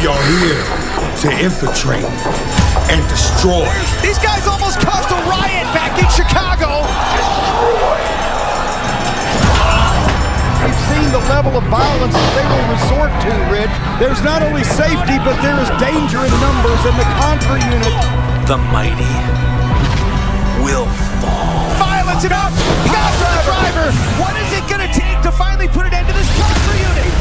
We are here to infiltrate and destroy. These guys almost caused a riot back in Chicago. We've seen the level of violence that they will resort to, Rich. There's not only safety, but there is danger in numbers in the Contra unit. The mighty will fall. Violence it up! Got the driver! What is it gonna take to finally put an end to this Contra unit?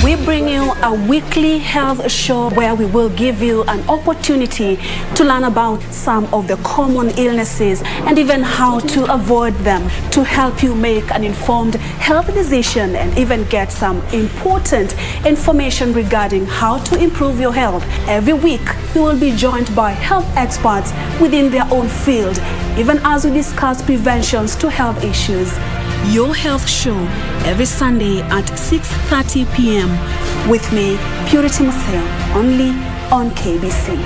We bring you a weekly health show where we will give you an opportunity to learn about some of the common illnesses and even how to avoid them, to help you make an informed health decision and even get some important information regarding how to improve your health. Every week, you will be joined by health experts within their own field, even as we discuss preventions to health issues. Your Health Show every Sunday at 6:30 p.m. with me, Purity Museo, only on KBC.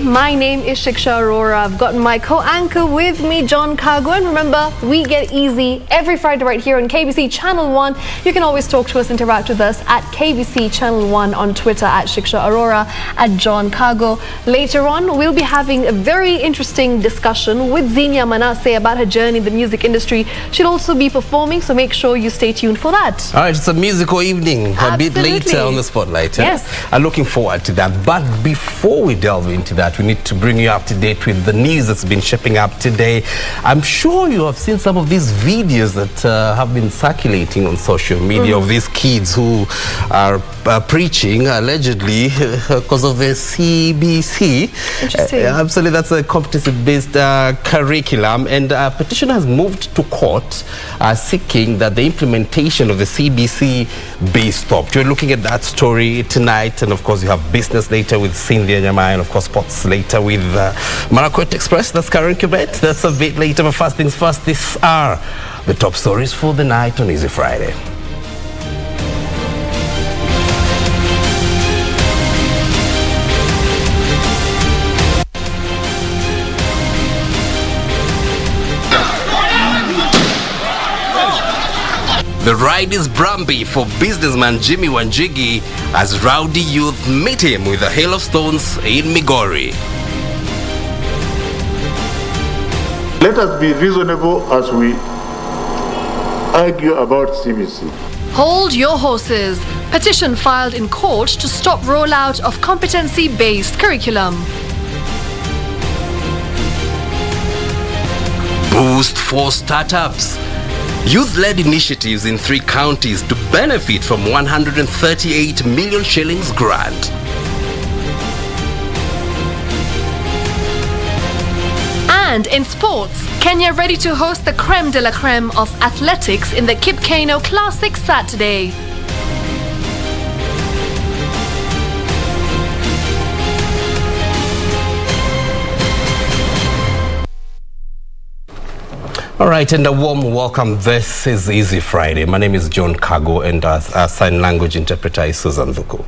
My name is Shiksha Arora. I've got my co-anchor with me, John Kago. And remember, we get easy every Friday right here on KBC Channel 1. You can always talk to us, interact with us at KBC Channel 1 on Twitter at Shiksha Arora, at John Kago. Later on, we'll be having a very interesting discussion with Xenia Manasseh about her journey in the music industry. She'll also be performing, so make sure you stay tuned for that. All right, it's a musical evening, a bit later on the spotlight. Yes. I'm looking forward to that. But before we delve into that, we need to bring you up to date with the news that's been shaping up today. I'm sure you have seen some of these videos that have been circulating on social media of these kids who are preaching allegedly because of the CBC. Interesting. Absolutely, that's a competency-based curriculum, and a petition has moved to court seeking that the implementation of the CBC be stopped. We're looking at that story tonight, and of course you have business later with Cynthia Nyama, and of course sports later with Marakwet Express. That's Karen Kubet. That's a bit later, but first things first, these are the top stories for the night on Easy Friday. The ride is Bramby for businessman Jimmy Wanjigi as rowdy youth meet him with a hail of stones in Migori. Let us be reasonable as we argue about CBC. Hold your horses. Petition filed in court to stop rollout of competency-based curriculum. Boost for startups. Youth-led initiatives in 3 counties to benefit from 138 million shillings grant. And in sports, Kenya ready to host the creme de la creme of athletics in the Kipkeino Classic Saturday. All right, and a warm welcome. This is Easy Friday. My name is John Kago, and our sign language interpreter is Susan Luku.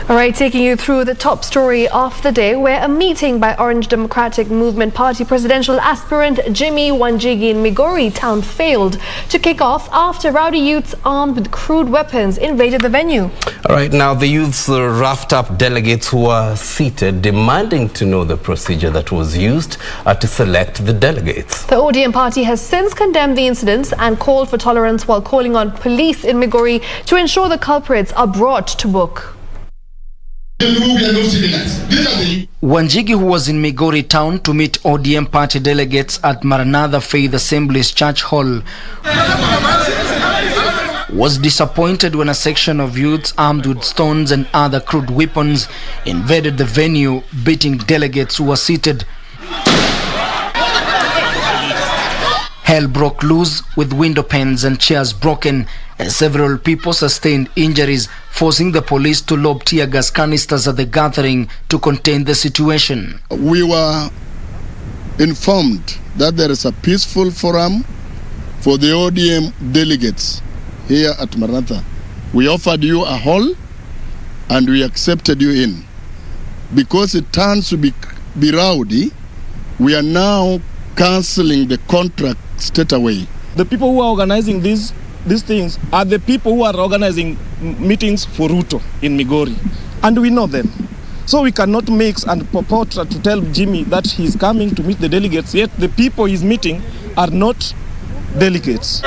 All right, taking you through the top story of the day, where a meeting by Orange Democratic Movement Party presidential aspirant Jimmy Wanjigi in Migori town failed to kick off after rowdy youths armed with crude weapons invaded the venue. All right, now the youths roughed up delegates who were seated, demanding to know the procedure that was used to select the delegates. The ODM party has since condemned the incidents and called for tolerance while calling on police in Migori to ensure the culprits are brought to book. Wanjigi, who was in Migori town to meet ODM party delegates at Manasseh Faith Assembly's Church Hall, was disappointed when a section of youths armed with stones and other crude weapons invaded the venue, beating delegates who were seated. Hell broke loose with window panes and chairs broken, and several people sustained injuries, forcing the police to lob tear gas canisters at the gathering to contain the situation. We were informed that there is a peaceful forum for the ODM delegates here at Manasseh. We offered you a hall and we accepted you in. Because it turns to be rowdy, we are now cancelling the contract straight away. The people who are organizing these things are the people who are organizing meetings for Ruto in Migori, and we know them. So we cannot mix and purport to tell Jimmy that he's coming to meet the delegates, yet the people he's meeting are not delegates.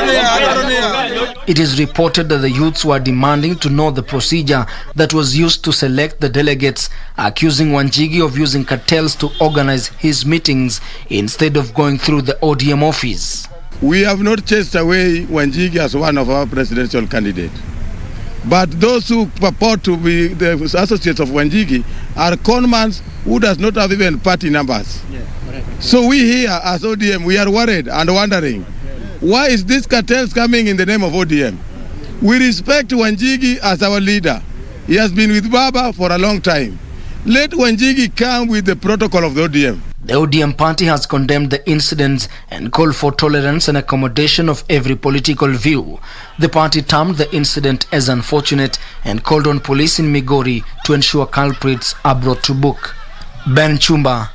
It is reported that the youths were demanding to know the procedure that was used to select the delegates, accusing Wanjigi of using cartels to organize his meetings instead of going through the ODM office. We have not chased away Wanjigi as one of our presidential candidates. But those who purport to be the associates of Wanjigi are conmans who does not have even party numbers. So we here as ODM, we are worried and wondering, why is this cartels coming in the name of ODM? We respect Wanjigi as our leader. He has been with Baba for a long time. Let Wanjigi come with the protocol of the ODM. The ODM party has condemned the incidents and called for tolerance and accommodation of every political view. The party termed the incident as unfortunate and called on police in Migori to ensure culprits are brought to book. Ben Chumba.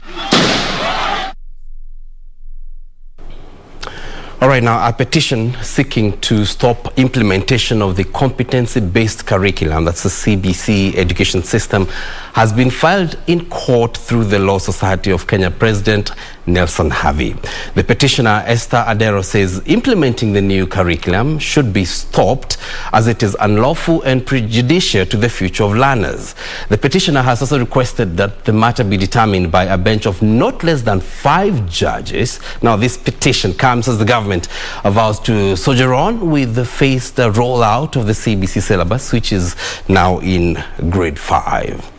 All right, now a petition seeking to stop implementation of the competency-based curriculum, that's the CBC education system, has been filed in court through the Law Society of Kenya President Nelson Havi. The petitioner, Esther Adero, says implementing the new curriculum should be stopped as it is unlawful and prejudicial to the future of learners. The petitioner has also requested that the matter be determined by a bench of not less than 5 judges. Now, this petition comes as the government vows to soldier on with the phased rollout of the CBC syllabus, which is now in grade 5.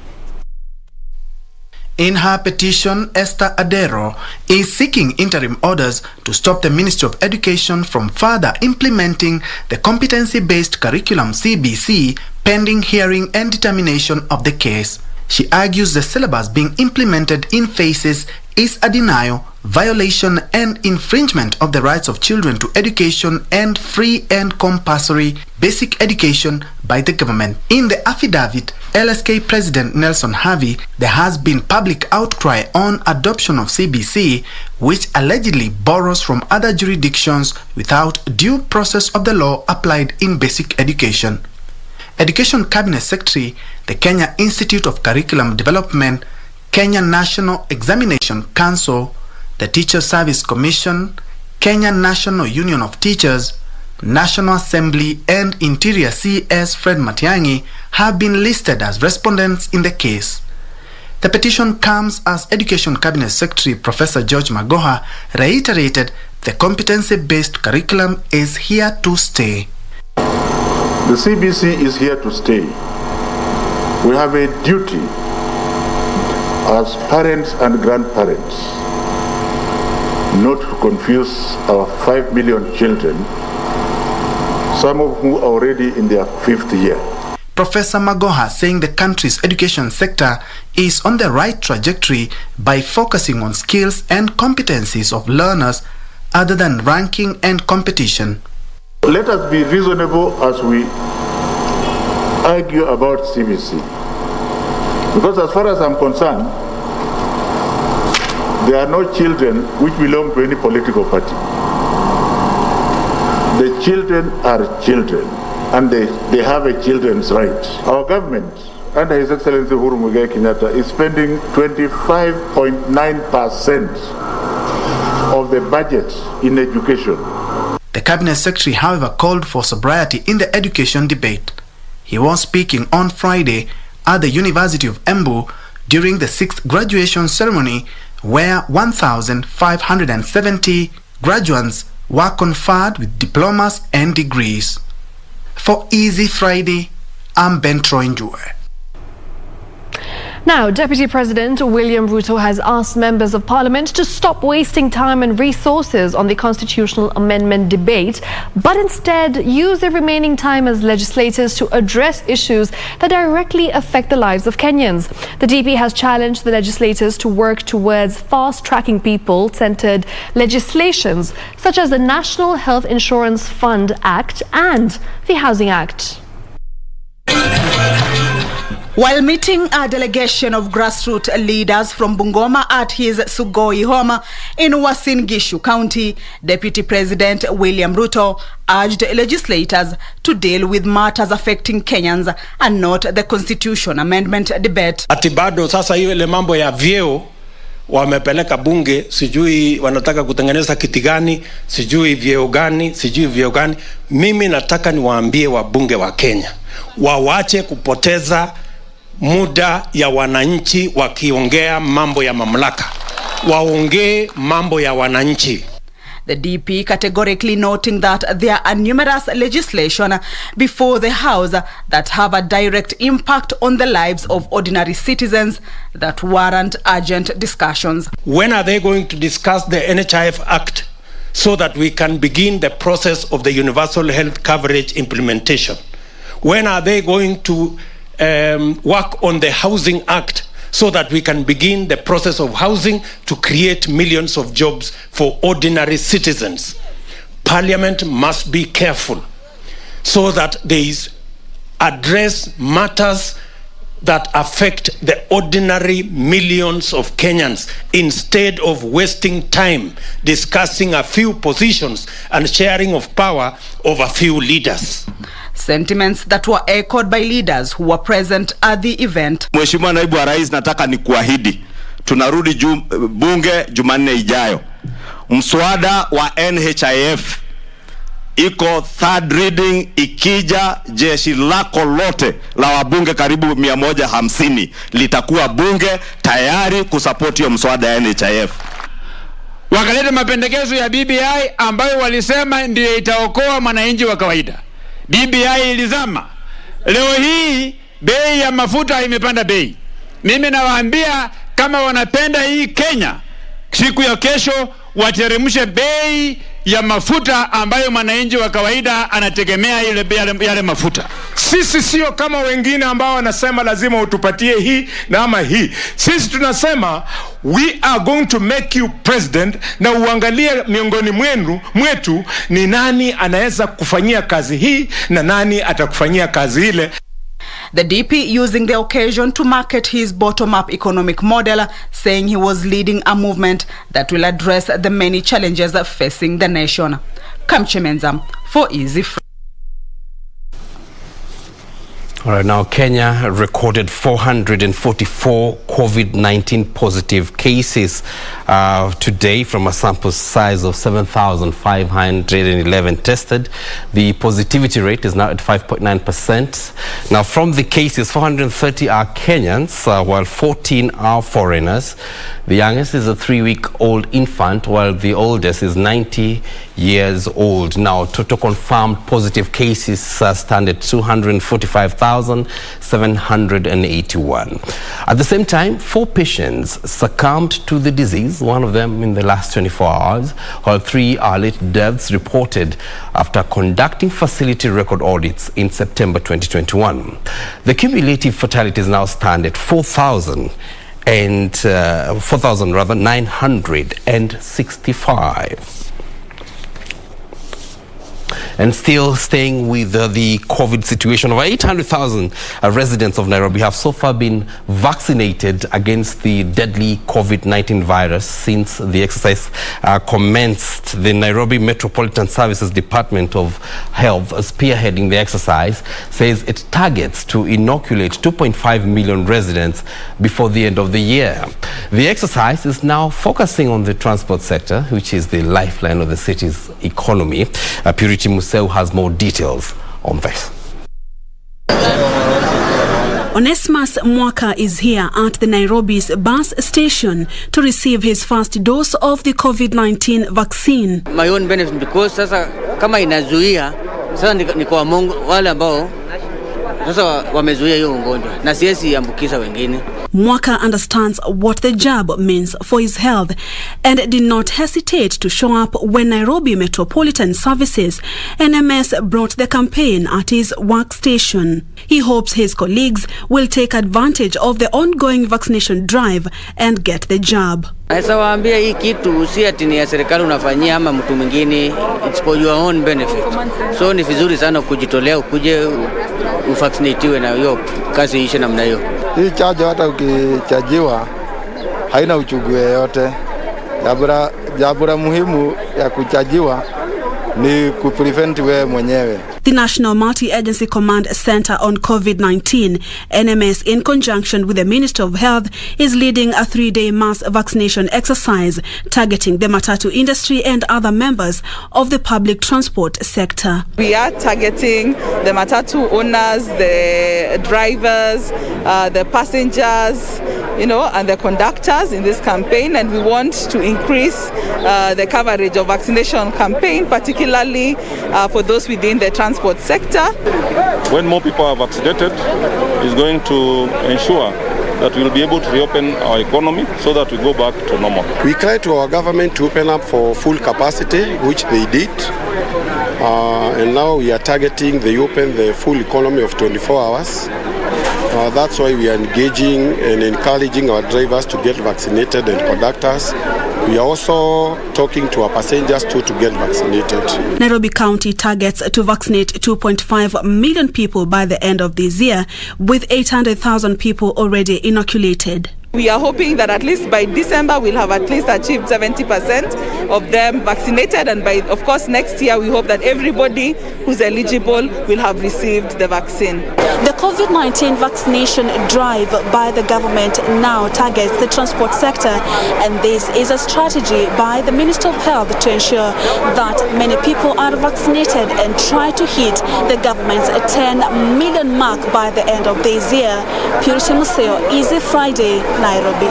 In her petition, Esther Adero is seeking interim orders to stop the Ministry of Education from further implementing the competency-based curriculum CBC pending hearing and determination of the case. She argues the syllabus being implemented in phases is a denial, violation and infringement of the rights of children to education and free and compulsory basic education by the government. In the affidavit, LSK President Nelson Havi, there has been public outcry on adoption of CBC, which allegedly borrows from other jurisdictions without due process of the law applied in basic education. Education Cabinet Secretary, the Kenya Institute of Curriculum Development, Kenya National Examination Council, the Teacher Service Commission, Kenya National Union of Teachers, National Assembly and Interior CS Fred Matiang'i have been listed as respondents in the case. The petition comes as Education Cabinet Secretary Professor George Magoha reiterated the competency-based curriculum is here to stay. The CBC is here to stay. We have a duty as parents and grandparents not to confuse our 5 million children, some of whom are already in their 5th year. Professor Magoha saying the country's education sector is on the right trajectory by focusing on skills and competencies of learners other than ranking and competition. Let us be reasonable as we argue about CBC. Because as far as I'm concerned, there are no children which belong to any political party. The children are children, and they have a children's right. Our government, under His Excellency Uhuru Muigai Kenyatta, is spending 25.9% of the budget in education. The Cabinet Secretary, however, called for sobriety in the education debate. He was speaking on Friday at the University of Embu during the 6th graduation ceremony, where 1,570 graduates were conferred with diplomas and degrees. For Easy Friday, I'm Ben Troinjue. Now, Deputy President William Ruto has asked members of Parliament to stop wasting time and resources on the constitutional amendment debate, but instead use the remaining time as legislators to address issues that directly affect the lives of Kenyans. The DP has challenged the legislators to work towards fast-tracking people-centered legislations such as the National Health Insurance Fund Act and the Housing Act. While meeting a delegation of grassroots leaders from Bungoma at his Sugoi home in Uasin Gishu County, Deputy President William Ruto urged legislators to deal with matters affecting Kenyans and not the constitution amendment debate. Ati bado sasa ile mambo ya vyeo wamepeleka bunge, sijui wanataka kutengeneza kiti gani, sijui vyeo gani. Mimi nataka niwaambie wabunge wa Kenya wawache kupoteza muda ya wananchi wakiongea mambo ya mamlaka, waongee mambo ya wananchi. The DP categorically noting that there are numerous legislation before the House that have a direct impact on the lives of ordinary citizens that warrant urgent discussions. When are they going to discuss the NHIF Act so that we can begin the process of the universal health coverage implementation? When are they going to work on the Housing Act so that we can begin the process of housing to create millions of jobs for ordinary citizens? Parliament must be careful so that they address matters that affect the ordinary millions of Kenyans instead of wasting time discussing a few positions and sharing of power of a few leaders. Sentiments that were echoed by leaders who were present at the event. Mheshimiwa Naibu wa Rais, nataka nikuahidi tunarudi bunge Jumanne ijayo. Mswada wa NHIF iko third reading, ikija jeshi lako lote la wabunge karibu 150 litakuwa bunge tayari kusupport hiyo mswada ya NHIF. Wakaleta mapendekezo ya BBI ambayo walisema ndiyo itaokoa mwananchi wa kawaida. BBI ilizama. Leo hii bei ya mafuta imepanda bei. Mimi nawaambia kama wanapenda hii Kenya, siku ya kesho wateremshe bei ya mafuta ambayo mwananchi wa kawaida anategemea yale mafuta. Sisi sio kama wengine ambao wanasema lazima utupatie hii na ama hii. Sisi tunasema we are going to make you president, na uangalie miongoni mwetu ni nani anaweza kufanyia kazi hii na nani atakufanyia kazi ile. The DP using the occasion to market his bottom-up economic model, saying he was leading a movement that will address the many challenges facing the nation. Kamchemenza for Easy Friday. All right, now Kenya recorded 444 COVID-19 positive cases today from a sample size of 7,511 tested. The positivity rate is now at 5.9%. Now from the cases, 430 are Kenyans, while 14 are foreigners. The youngest is a 3-week-old infant, while the oldest is 90 years old. Now, total confirmed positive cases stand at 245,781. At the same time, 4 patients succumbed to the disease, one of them in the last 24 hours, while 3 are late deaths reported after conducting facility record audits in September 2021. The cumulative fatalities now stand at 4,965. And still staying with the COVID situation, over 800,000 residents of Nairobi have so far been vaccinated against the deadly COVID-19 virus since the exercise commenced. The Nairobi Metropolitan Services Department of Health, spearheading the exercise, says it targets to inoculate 2.5 million residents before the end of the year. The exercise is now focusing on the transport sector, which is the lifeline of the city's economy. Purity Museu has more details on this. Onesmus Mwaka is here at the Nairobi's bus station to receive his first dose of the COVID-19 vaccine. My own benefit, because sasa kama inazuia sasa ni kwa wale ambao sasa wamezuia hiyo ugonjwa na siwezi ambukiza wengine. Mwaka understands what the jab means for his health and did not hesitate to show up when Nairobi Metropolitan Services NMS brought the campaign at his workstation. He hopes his colleagues will take advantage of the ongoing vaccination drive and get the jab. Sasa waambia hii kitu si ati ni ya serikali unafanyia ama mtu mwingine, it's for your own benefit. So ni vizuri sana kujitolea ukuje uvaccinatiwe na hiyo kazi ishe namna hiyo. Hii chanjo hata ukichajiwa haina uchungu yoyote. Jambo muhimu ya kuchajiwa ni kuprevent wewe mwenyewe. The National Multi-Agency Command Center on COVID-19, NMS, in conjunction with the Minister of Health, is leading a 3-day mass vaccination exercise targeting the matatu industry and other members of the public transport sector. We are targeting the matatu owners, the drivers, the passengers, and the conductors in this campaign, and we want to increase the coverage of vaccination campaign, particularly for those within the transport sector. When more people are vaccinated, it's going to ensure that we'll be able to reopen our economy so that we go back to normal. We cried to our government to open up for full capacity, which they did. And now we are targeting they open the full economy of 24 hours. That's why we are engaging and encouraging our drivers to get vaccinated and conductors. We are also talking to our passengers to get vaccinated. Nairobi County targets to vaccinate 2.5 million people by the end of this year, with 800,000 people already inoculated. We are hoping that at least by December we'll have at least achieved 70% of them vaccinated, and by, of course, next year we hope that everybody who's eligible will have received the vaccine. The COVID-19 vaccination drive by the government now targets the transport sector, and this is a strategy by the Minister of Health to ensure that many people are vaccinated and try to hit the government's 10 million mark by the end of this year. Purity Museu, Easy Friday, Nairobi.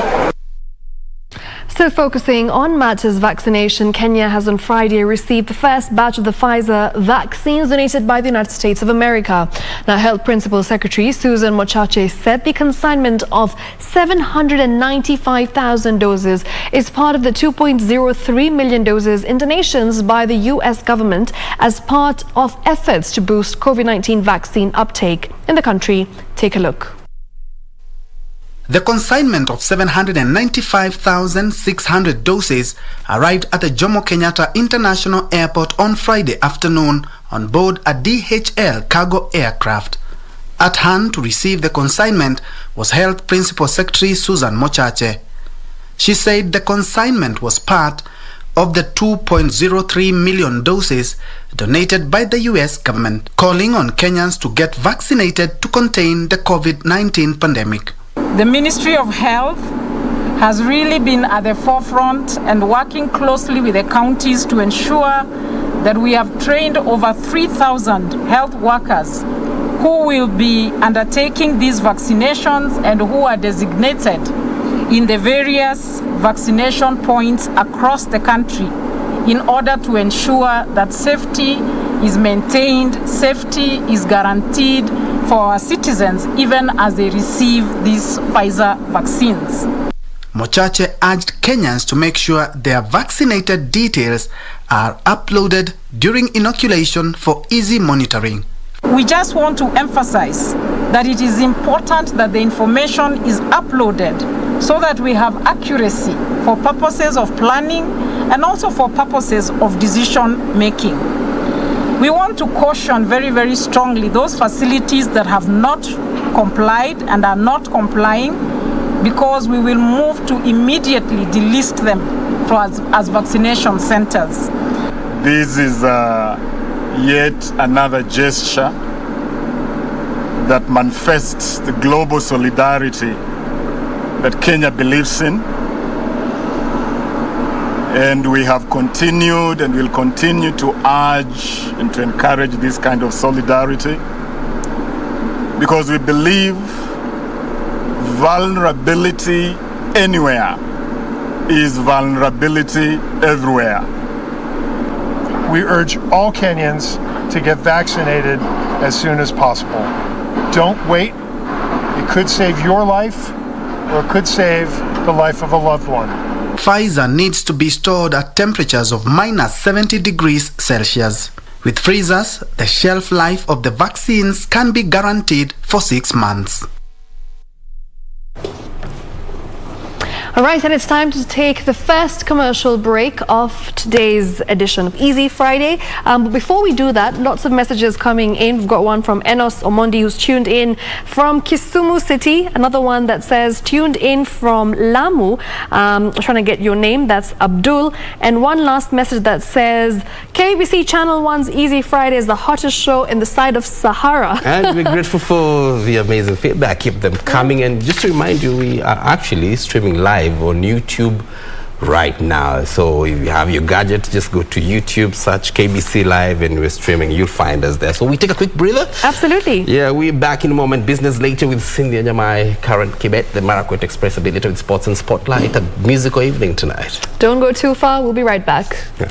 Still focusing on matters vaccination, Kenya has on Friday received the first batch of the Pfizer vaccines donated by the United States of America. Now, Health Principal Secretary Susan Mochache said the consignment of 795,000 doses is part of the 2.03 million doses in donations by the U.S. government as part of efforts to boost COVID-19 vaccine uptake in the country. Take a look. The consignment of 795,600 doses arrived at the Jomo Kenyatta International Airport on Friday afternoon on board a DHL cargo aircraft. At hand to receive the consignment was Health Principal Secretary Susan Mochache. She said the consignment was part of the 2.03 million doses donated by the U.S. government, calling on Kenyans to get vaccinated to contain the COVID-19 pandemic. The Ministry of Health has really been at the forefront and working closely with the counties to ensure that we have trained over 3,000 health workers who will be undertaking these vaccinations and who are designated in the various vaccination points across the country in order to ensure that safety is maintained, safety is guaranteed for our citizens even as they receive these Pfizer vaccines. Mochache urged Kenyans to make sure their vaccinated details are uploaded during inoculation for easy monitoring. We just want to emphasize that it is important that the information is uploaded so that we have accuracy for purposes of planning and also for purposes of decision making. We want to caution very, very strongly those facilities that have not complied and are not complying, because we will move to immediately delist them as vaccination centers. This is yet another gesture that manifests the global solidarity that Kenya believes in And we have continued and will continue to urge and to encourage this kind of solidarity because we believe vulnerability anywhere is vulnerability everywhere. We urge all Kenyans to get vaccinated as soon as possible. Don't wait. It could save your life or it could save the life of a loved one. Pfizer needs to be stored at temperatures of minus 70 degrees Celsius. With freezers, the shelf life of the vaccines can be guaranteed for 6 months. All right, and it's time to take the first commercial break of today's edition of Easy Friday. But before we do that, lots of messages coming in. We've got one from Enos Omondi, who's tuned in from Kisumu City. Another one that says, tuned in from Lamu. Trying to get your name. That's Abdul. And one last message that says, KBC Channel 1's Easy Friday is the hottest show in the side of Sahara. And we're grateful for the amazing feedback. Keep them coming. And just to remind you, we are actually streaming live on YouTube right now. So if you have your gadget, just go to YouTube, search KBC Live, and we're streaming. You'll find us there. So we take a quick breather. Absolutely. Yeah, we're back in a moment. Business later with Xenia Nyamai, Current Kibet, the Marakwet Express, a bit later with Sports and Spotlight, a musical evening tonight. Don't go too far. We'll be right back. Yeah.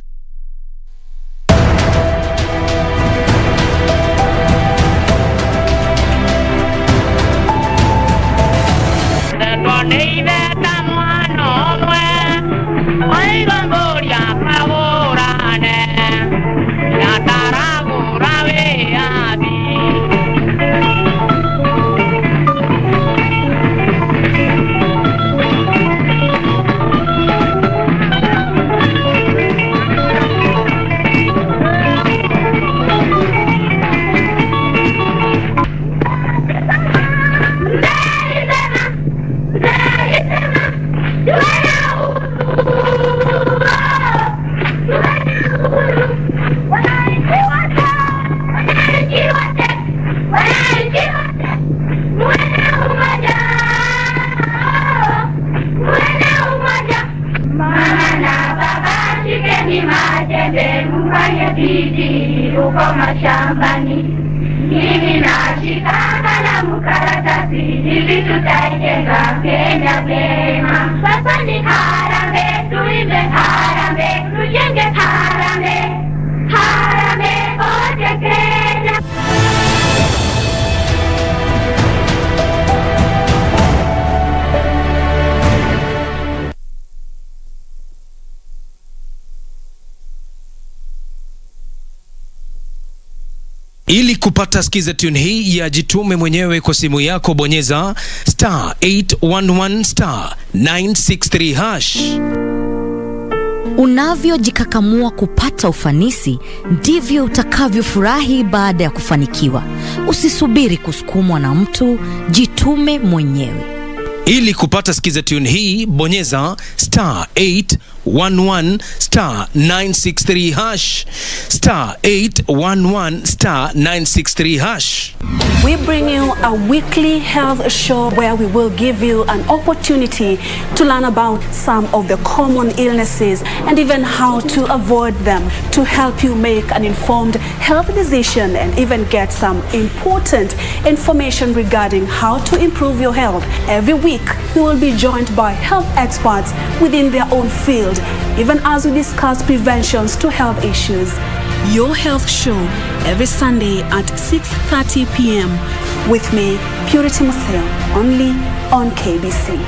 Ili kupata skiza tune hii ya jitume mwenyewe kwa simu yako, bonyeza star 811 star 963 hash. Unavyojikakamua kupata ufanisi, ndivyo utakavyofurahi baada ya kufanikiwa. Usisubiri kusukumwa na mtu, jitume mwenyewe. Ili kupata skiza tune hii, bonyeza star 811 star 963 hash. Star 811 star 963 hash. We bring you a weekly health show where we will give you an opportunity to learn about some of the common illnesses and even how to avoid them, to help you make an informed health decision and even get some important information regarding how to improve your health. Every week, we will be joined by health experts within their own field, even as we discuss preventions to health issues. Your Health Show every Sunday at 6:30 p.m. with me, Purity Museo, only on KBC.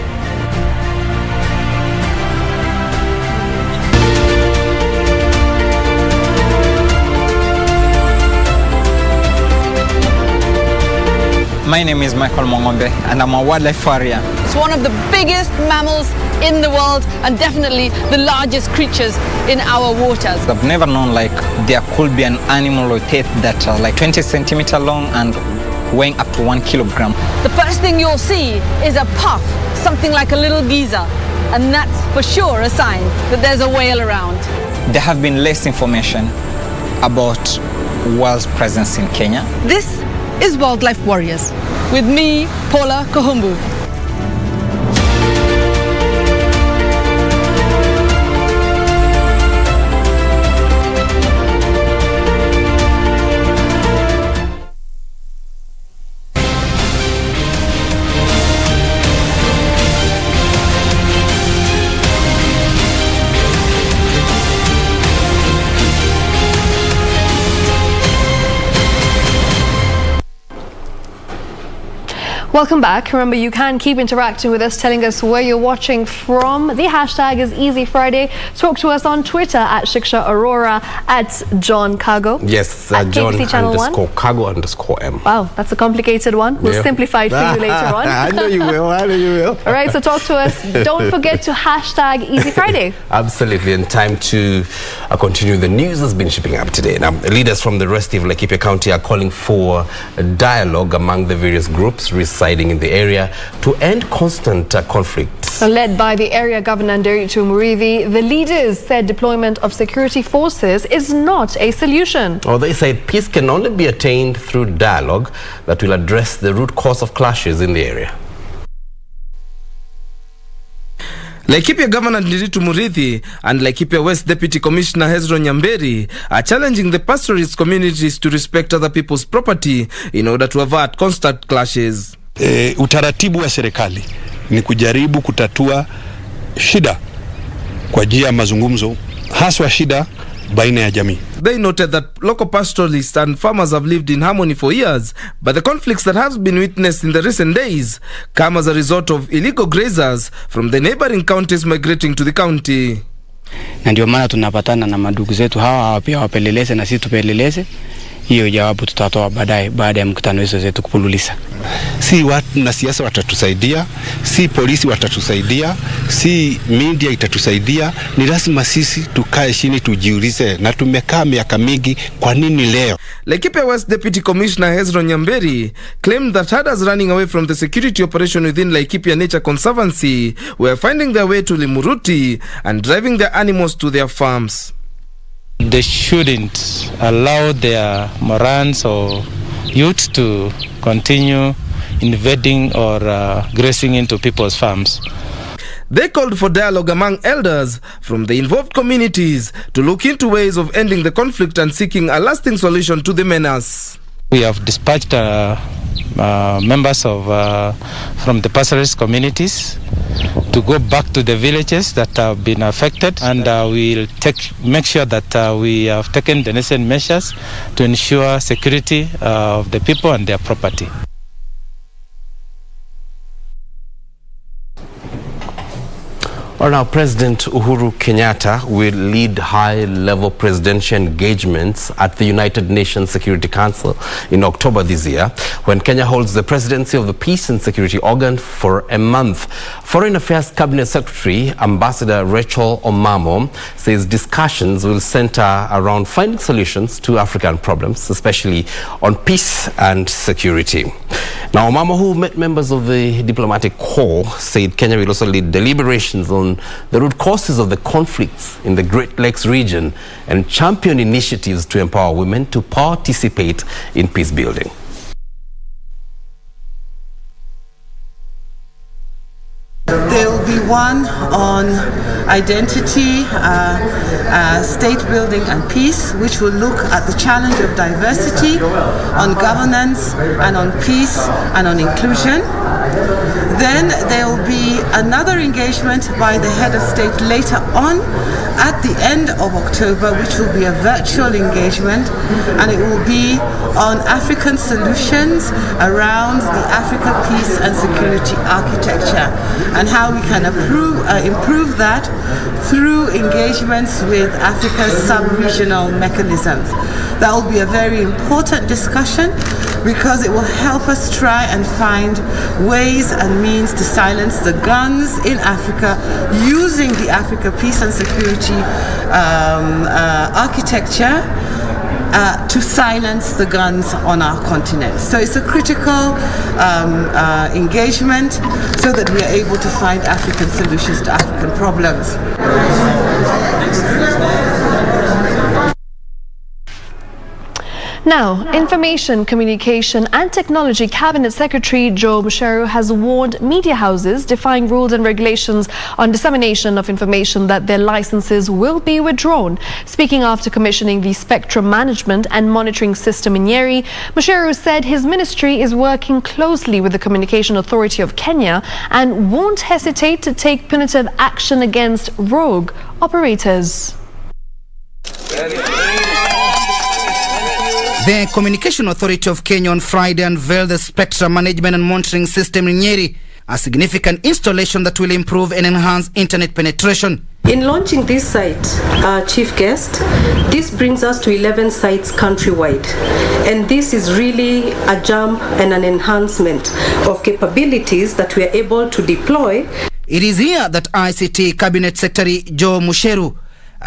My name is Michael Mongombe and I'm a wildlife warrior. It's one of the biggest mammals in the world and definitely the largest creatures in our waters. I've never known like there could be an animal with teeth that are like 20 centimeters long and weighing up to 1 kilogram. The first thing you'll see is a puff, something like a little geezer, and that's for sure a sign that there's a whale around. There have been less information about whales' presence in Kenya. This is Wildlife Warriors with me, Paula Kahumbu. Welcome back. Remember, you can keep interacting with us, telling us where you're watching from. The hashtag is Easy Friday. Talk to us on Twitter at Shiksha Arora, at John Kago. Yes, at John KBC Channel _Kago_M. Wow, that's a complicated one. We'll simplify it for you later on. I know you will. All right, so talk to us. Don't forget to hashtag Easy Friday. Absolutely, and time to continue. The news has been shipping up today. Now, leaders from the rest of Laikipia County are calling for a dialogue among the various groups residing in the area to end constant conflicts. Led by the area governor Nderitu Murithi, the leaders said deployment of security forces is not a solution. Well, they said peace can only be attained through dialogue that will address the root cause of clashes in the area. Laikipia Governor Nderitu Murithi and Laikipia West Deputy Commissioner Hezron Nyamberi are challenging the pastoralist communities to respect other people's property in order to avert constant clashes. Utaratibu wa serikali ni kujaribu kutatua shida kwa njia ya mazungumzo, haswa shida baina ya jamii. They noted that local pastoralists and farmers have lived in harmony for years, but the conflicts that have been witnessed in the recent days come as a result of illegal grazers from the neighboring counties migrating to the county. Na ndio maana tunapatana na madugu zetu hawa pia wapeleleze na sisi tupeleleze. Hiyo jawabu tutatoa baada ya mkutano hizo zetu kupululisa. Si watu na siasa watatusaidia, si polisi watatusaidia, si media itatusaidia. Ni lazima sisi tukae chini tujiulize, na tumekaa miaka mingi, kwa nini leo? Laikipia West Deputy Commissioner Hezron Nyamberi claimed that herders running away from the security operation within Laikipia Nature Conservancy were finding their way to Limuruti and driving their animals to their farms. They shouldn't allow their morans or youth to continue invading or grazing into people's farms. They called for dialogue among elders from the involved communities to look into ways of ending the conflict and seeking a lasting solution to the menace. We have dispatched members of from the pastoralist communities to go back to the villages that have been affected, and we'll make sure that we have taken the necessary measures to ensure security of the people and their property. Now, President Uhuru Kenyatta will lead high-level presidential engagements at the United Nations Security Council in October this year, when Kenya holds the presidency of the Peace and Security Organ for a month. Foreign Affairs Cabinet Secretary Ambassador Rachel Omamo says discussions will center around finding solutions to African problems, especially on peace and security. Now, Omamo, who met members of the diplomatic corps, said Kenya will also lead deliberations on the root causes of the conflicts in the Great Lakes region and champion initiatives to empower women to participate in peace building. There will be one on identity, state building and peace, which will look at the challenge of diversity, on governance and on peace and on inclusion. Then there will be another engagement by the head of state later on at the end of October, which will be a virtual engagement, and it will be on African solutions around the Africa peace and security architecture and how we can improve that through engagements with Africa's sub-regional mechanisms. That will be a very important discussion because it will help us try and find ways and means to silence the guns in Africa using the Africa peace and security architecture to silence the guns on our continent. So it's a critical engagement so that we are able to find African solutions to African problems. Now, Information, Communication and Technology Cabinet Secretary Joe Musheru has warned media houses defying rules and regulations on dissemination of information that their licenses will be withdrawn. Speaking after commissioning the Spectrum Management and Monitoring System in Nyeri, Musheru said his ministry is working closely with the Communication Authority of Kenya and won't hesitate to take punitive action against rogue operators. The Communication Authority of Kenya on Friday unveiled the Spectrum Management and Monitoring System in Nyeri, a significant installation that will improve and enhance internet penetration. In launching this site, Chief Guest, this brings us to 11 sites countrywide. And this is really a jump and an enhancement of capabilities that we are able to deploy. It is here that ICT Cabinet Secretary Joe Musheru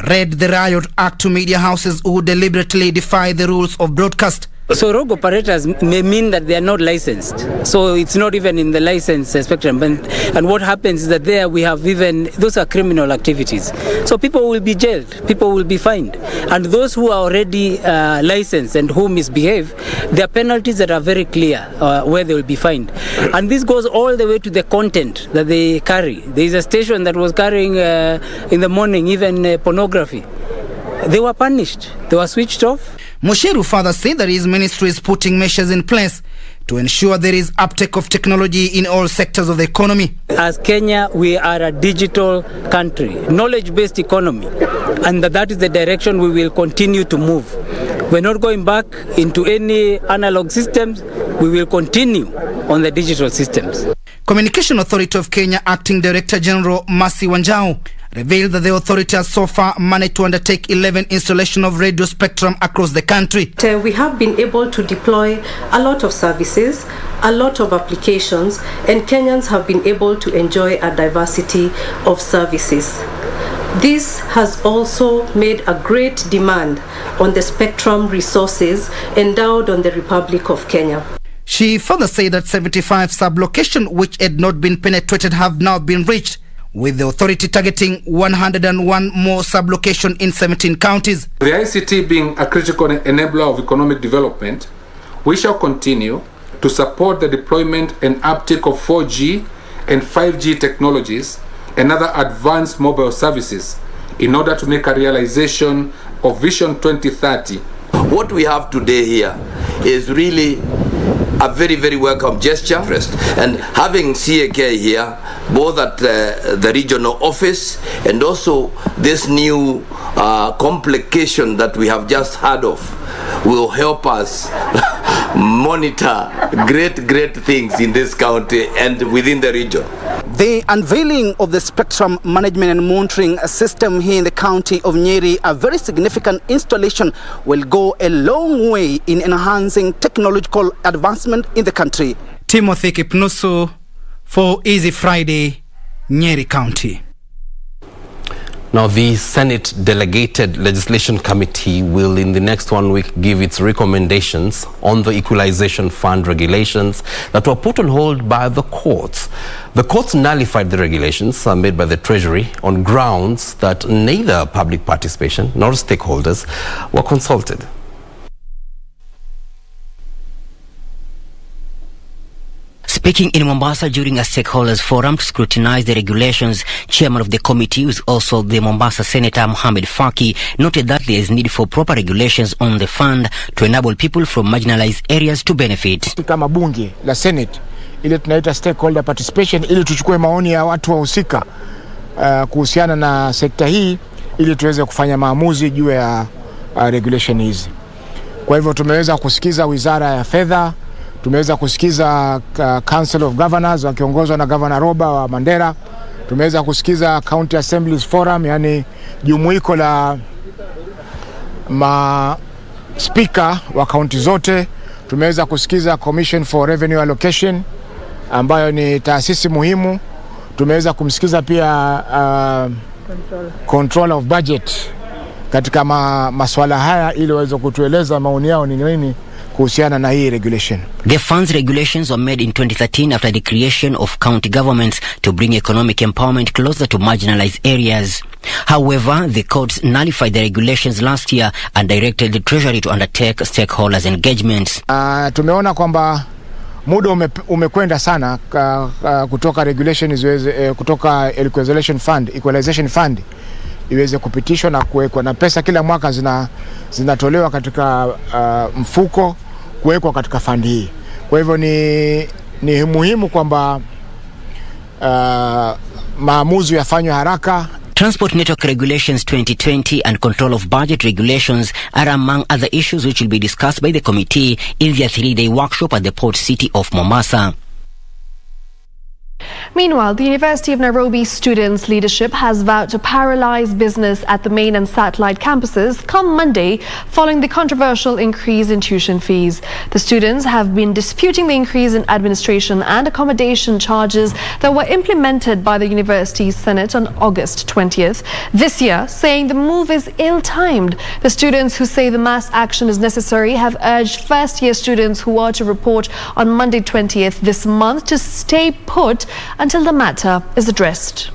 read the Riot Act to media houses who deliberately defy the rules of broadcast. So rogue operators may mean that they are not licensed. So it's not even in the license spectrum. And what happens is that there we have even, those are criminal activities. So people will be jailed, people will be fined. And those who are already licensed and who misbehave, there are penalties that are very clear where they will be fined. And this goes all the way to the content that they carry. There is a station that was carrying in the morning even pornography. They were punished, they were switched off. Musheru further said that his ministry is putting measures in place to ensure there is uptake of technology in all sectors of the economy. As Kenya, we are a digital country, knowledge-based economy, and that is the direction we will continue to move. We're not going back into any analog systems, we will continue on the digital systems. Communication Authority of Kenya Acting Director General Mercy Wanjau revealed that the authority has so far managed to undertake 11 installation of radio spectrum across the country. We have been able to deploy a lot of services, a lot of applications, and Kenyans have been able to enjoy a diversity of services. This has also made a great demand on the spectrum resources endowed on the Republic of Kenya. She further said that 75 sub-locations which had not been penetrated have now been reached, with the authority targeting 101 more sub-locations in 17 counties. The ICT being a critical enabler of economic development, we shall continue to support the deployment and uptake of 4G and 5G technologies and other advanced mobile services in order to make a realization of Vision 2030. What we have today here is really a very, very welcome gesture. And having CAK here, both at the regional office and also this new complication that we have just heard of, will help us monitor great things in this county and within the region. The unveiling of the Spectrum Management and Monitoring System here in the county of Nyeri, a very significant installation, will go a long way in enhancing technological advancement in the country. Timothy Kipnusu for Easy Friday, Nyeri County. Now, the Senate Delegated Legislation Committee will in the next 1 week give its recommendations on the Equalization Fund regulations that were put on hold by the courts. The courts nullified the regulations made by the Treasury on grounds that neither public participation nor stakeholders were consulted. Speaking in Mombasa during a stakeholders forum to scrutinize the regulations, chairman of the committee, who is also the Mombasa Senator Mohamed Faki, noted that there is need for proper regulations on the fund to enable people from marginalized areas to benefit. Kama bunge la Senate, ile tunaita stakeholder participation, ili tuchukue maoni ya watu wahusika kuhusiana na sekta hii, ili tuweze kufanya maamuzi juu ya regulation hizi. Kwa hivyo tumeweza kusikiza Wizara ya Fedha, tumeweza kusikiza Council of Governors wakiongozwa na Governor Roba wa Mandera, tumeweza kusikiza County Assemblies Forum, yani jumuiko la speaker wa county zote, tumeweza kusikiza Commission for Revenue Allocation ambayo ni taasisi muhimu, tumeweza kumsikiza pia Control of Budget katika masuala haya ili waweze kutueleza maoni yao ni nini kuhusiana na hii regulation. The funds regulations were made in 2013 after the creation of county governments to bring economic empowerment closer to marginalized areas. However, the courts nullified the regulations last year and directed the Treasury to undertake stakeholders engagements. Tumeona kwamba muda umekwenda sana kutoka regulations kutoka Equalization Fund iweze kupitishwa na kuwekwa, na pesa kila mwaka zinatolewa katika mfuko kuwekwa katika fund hii. Kwa hivyo ni muhimu kwamba maamuzi yafanywe haraka Transport Network Regulations 2020 and Control of Budget Regulations are among other issues which will be discussed by the committee in their 3-day workshop at the port city of Mombasa. Meanwhile, the University of Nairobi students' leadership has vowed to paralyze business at the main and satellite campuses come Monday following the controversial increase in tuition fees. The students have been disputing the increase in administration and accommodation charges that were implemented by the university's Senate on August 20th this year, saying the move is ill-timed. The students who say the mass action is necessary have urged first-year students who are to report on Monday 20th this month to stay put until the matter is addressed.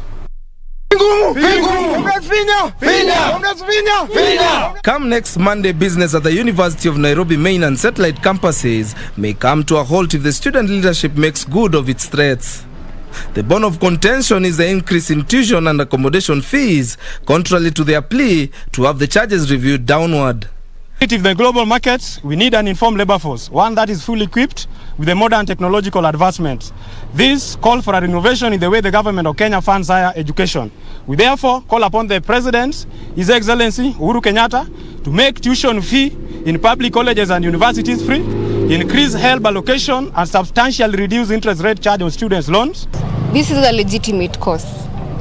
Come next Monday, business at the University of Nairobi main and satellite campuses may come to a halt if the student leadership makes good of its threats. The bone of contention is the increase in tuition and accommodation fees, contrary to their plea to have the charges reviewed downward. In the global markets, we need an informed labor force, one that is fully equipped with the modern technological advancements. This calls for a renovation in the way the government of Kenya funds higher education. We therefore call upon the President, His Excellency Uhuru Kenyatta, to make tuition fee in public colleges and universities free, increase HELB allocation, and substantially reduce interest rate charge on students' loans. This is a legitimate cause.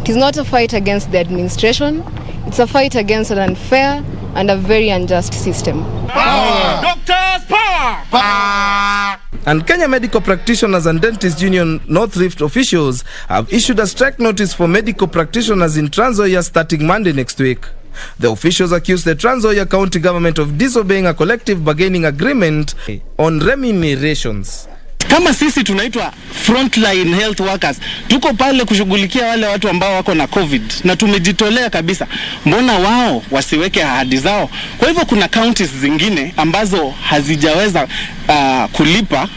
It is not a fight against the administration. It's a fight against an unfair and a very unjust system. Power! Doctors, power! Power! And Kenya Medical Practitioners and Dentist Union North Rift officials have issued a strike notice for medical practitioners in Trans Nzoia starting Monday next week. The officials accused the Trans Nzoia County government of disobeying a collective bargaining agreement on remunerations. Kama sisi tunaitwa frontline health workers, tuko pale kushughulikia wale watu ambao wako na COVID na tumejitolea kabisa. Mbona wao wasiweke ahadi zao? Kwa hivyo kuna counties zingine ambazo hazijaweza kulipa,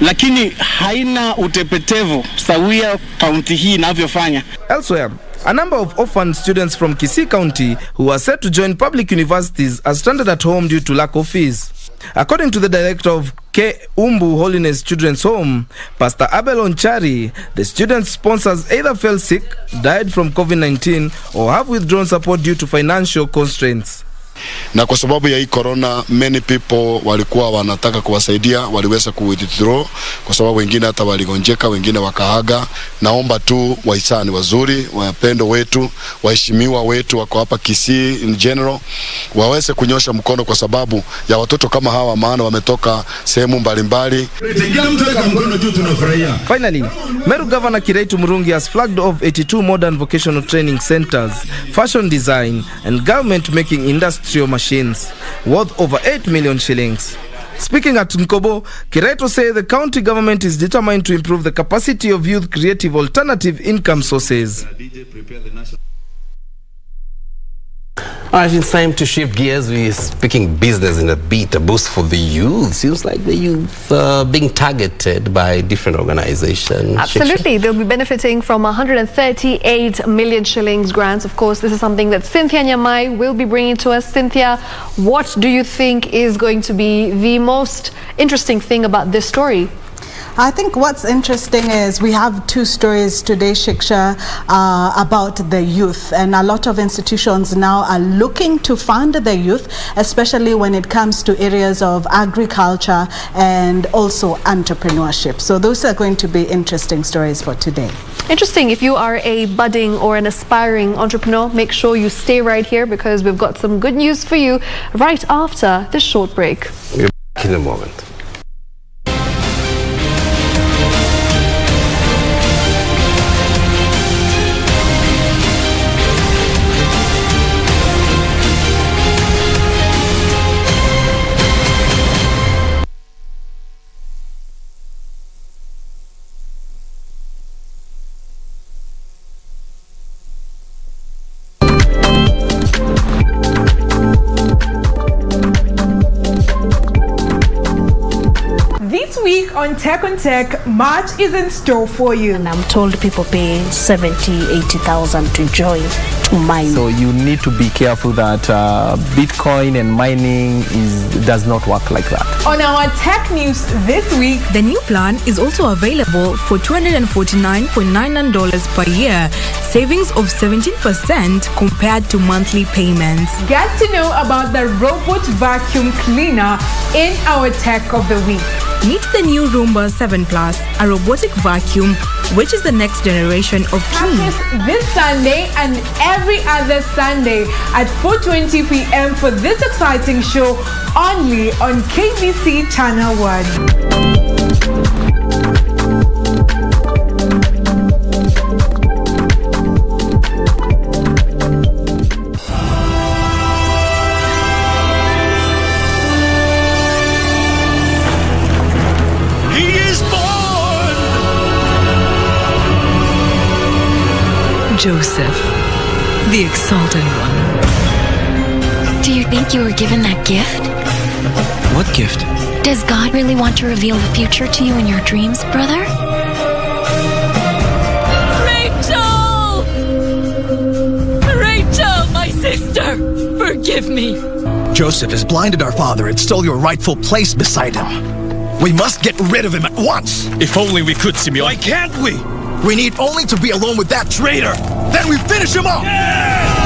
lakini haina utepetevu sawia county hii inavyofanya. Elsewhere, a number of orphan students from Kisii County who are set to join public universities are stranded at home due to lack of fees. According to the director of Umbu Holiness Children's Home, Pastor Abel Onchari, the students' sponsors either fell sick, died from COVID-19, or have withdrawn support due to financial constraints. Na kwa sababu ya hii corona, many people walikuwa wanataka kuwasaidia, waliweza kuwithdraw kwa sababu wengine hata waligonjeka, wengine wakahaga. Naomba tu wahisani wazuri, wapendo wetu, waheshimiwa wetu wako hapa Kisii in general, waweze kunyosha mkono kwa sababu ya watoto kama hawa, maana wametoka sehemu mbalimbali. Finally, Meru Governor Kiraitu Murungi has flagged off 82 modern vocational training centers, fashion design and garment making industrial machines worth over 8 million shillings. Speaking at Nkobo, Kiraitu said the county government is determined to improve the capacity of youth creative alternative income sources. Alright, it's time to shift gears. We're speaking business in a bit, a boost for the youth. Seems like the youth being targeted by different organizations. Absolutely. They'll be benefiting from 138 million shillings grants. Of course, this is something that Cynthia Nyamai will be bringing to us. Cynthia, what do you think is going to be the most interesting thing about this story? I think what's interesting is we have two stories today, Shiksha, about the youth, and a lot of institutions now are looking to fund the youth, especially when it comes to areas of agriculture and also entrepreneurship. So those are going to be interesting stories for today. Interesting. If you are a budding or an aspiring entrepreneur, make sure you stay right here because we've got some good news for you right after this short break. We're back in a moment. this week on Tech, much is in store for you. And I'm told people pay 80,000 to join to mine. So you need to be careful that Bitcoin and mining does not work like that. On our tech news this week, the new plan is also available for $249.99 per year, savings of 17% compared to monthly payments. Get to know about the robot vacuum cleaner in our tech of the week. Meet the new Roomba 7 Plus, a robotic vacuum, which is the next generation of clean. This Sunday and every other Sunday at 4:20 p.m. for this exciting show only on KBC Channel 1. Joseph, the exalted one. Do you think you were given that gift? What gift? Does God really want to reveal the future to you in your dreams, brother? Rachel! Rachel, my sister! Forgive me. Joseph has blinded our father and stole your rightful place beside him. We must get rid of him at once. If only we could, Simeon. Why can't we? We need only to be alone with that traitor. Then we finish him off! Yes!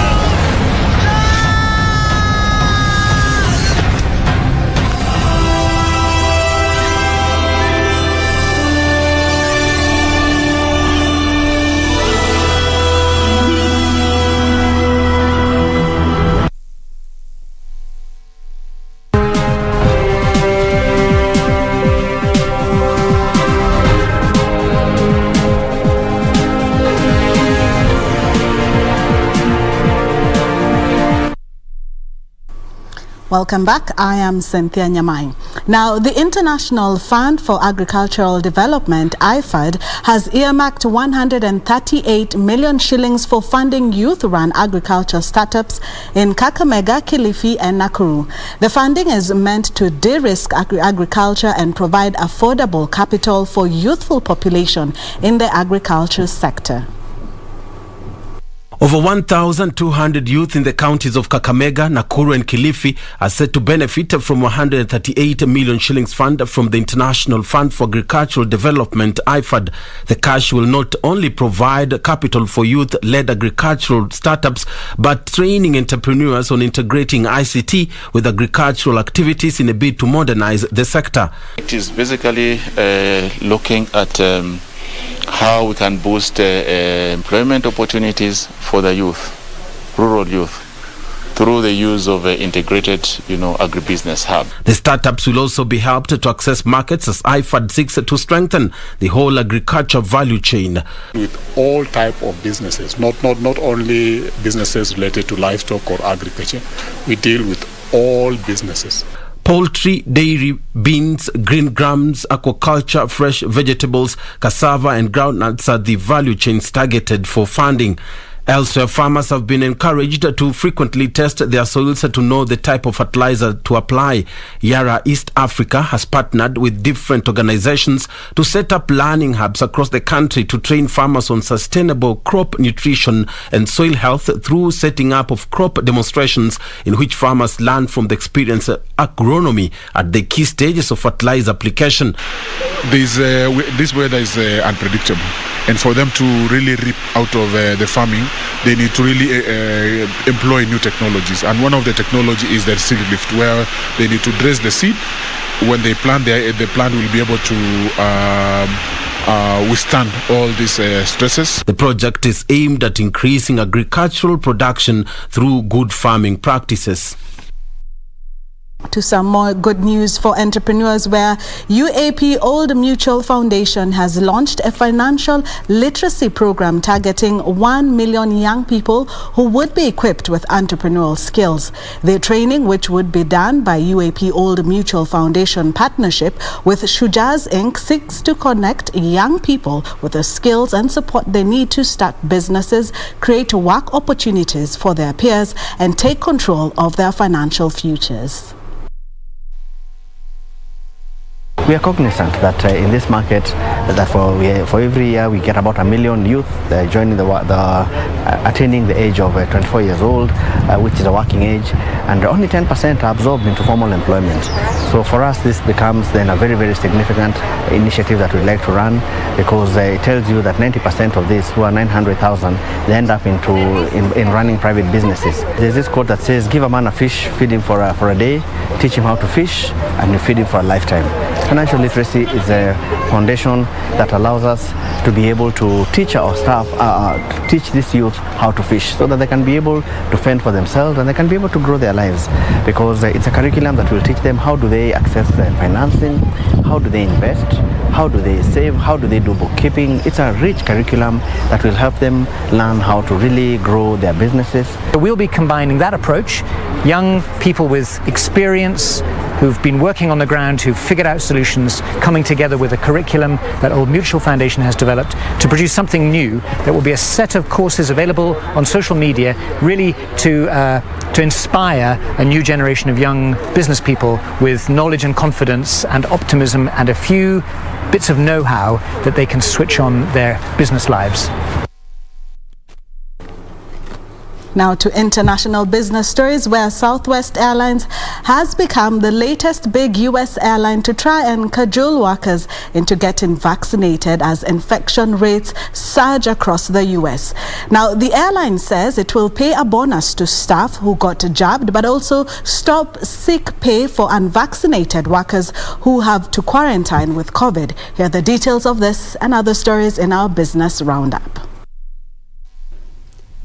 Welcome back. I am Cynthia Nyamai. Now, the International Fund for Agricultural Development, IFAD, has earmarked 138 million shillings for funding youth-run agriculture startups in Kakamega, Kilifi, and Nakuru. The funding is meant to de-risk agriculture and provide affordable capital for youthful population in the agriculture sector. Over 1,200 youth in the counties of Kakamega, Nakuru and Kilifi are set to benefit from 138 million shillings fund from the International Fund for Agricultural Development, IFAD. The cash will not only provide capital for youth-led agricultural startups, but training entrepreneurs on integrating ICT with agricultural activities in a bid to modernize the sector. It is basically looking at how we can boost employment opportunities for the youth, rural youth, through the use of integrated, agribusiness hub. The startups will also be helped to access markets as IFAD seeks to strengthen the whole agriculture value chain. With all type of businesses, not only businesses related to livestock or agriculture, we deal with all businesses. Poultry, dairy, beans, green grams, aquaculture, fresh vegetables, cassava and groundnuts are the value chains targeted for funding. Elsewhere, farmers have been encouraged to frequently test their soils to know the type of fertilizer to apply. Yara East Africa has partnered with different organizations to set up learning hubs across the country to train farmers on sustainable crop nutrition and soil health through setting up of crop demonstrations in which farmers learn from the experience agronomy at the key stages of fertilizer application. This weather is unpredictable, and for them to really reap out of the farming, they need to really employ new technologies. And one of the technology is the seed lift, where they need to dress the seed. When they plant, the plant will be able to withstand all these stresses. The project is aimed at increasing agricultural production through good farming practices. To some more good news for entrepreneurs, where UAP Old Mutual Foundation has launched a financial literacy program targeting 1 million young people who would be equipped with entrepreneurial skills. The training, which would be done by UAP Old Mutual Foundation partnership with Shujaz Inc., seeks to connect young people with the skills and support they need to start businesses, create work opportunities for their peers, and take control of their financial futures. We are cognizant that in this market, that for every year we get about 1 million youth joining attaining the age of 24 years old, which is a working age, and only 10% are absorbed into formal employment. So for us, this becomes then a very, very significant initiative that we'd like to run, because it tells you that 90% of this, who are 900,000, they end up in running private businesses. There's this quote that says, give a man a fish, feed him for a day, teach him how to fish, and you feed him for a lifetime. Financial literacy is a foundation that allows us to be able to teach our staff, teach this youth how to fish, so that they can be able to fend for themselves and they can be able to grow their lives, because it's a curriculum that will teach them how do they access financing, how do they invest, how do they save, how do they do bookkeeping. It's a rich curriculum that will help them learn how to really grow their businesses. We'll be combining that approach, young people with experience who've been working on the ground, who've figured out solutions, coming together with a curriculum that Old Mutual Foundation has developed to produce something new that will be a set of courses available on social media, really to inspire a new generation of young business people with knowledge and confidence and optimism and a few bits of know-how that they can switch on their business lives. Now to international business stories, where Southwest Airlines has become the latest big U.S. airline to try and cajole workers into getting vaccinated as infection rates surge across the U.S. Now, the airline says it will pay a bonus to staff who got jabbed, but also stop sick pay for unvaccinated workers who have to quarantine with COVID. Here are the details of this and other stories in our business roundup.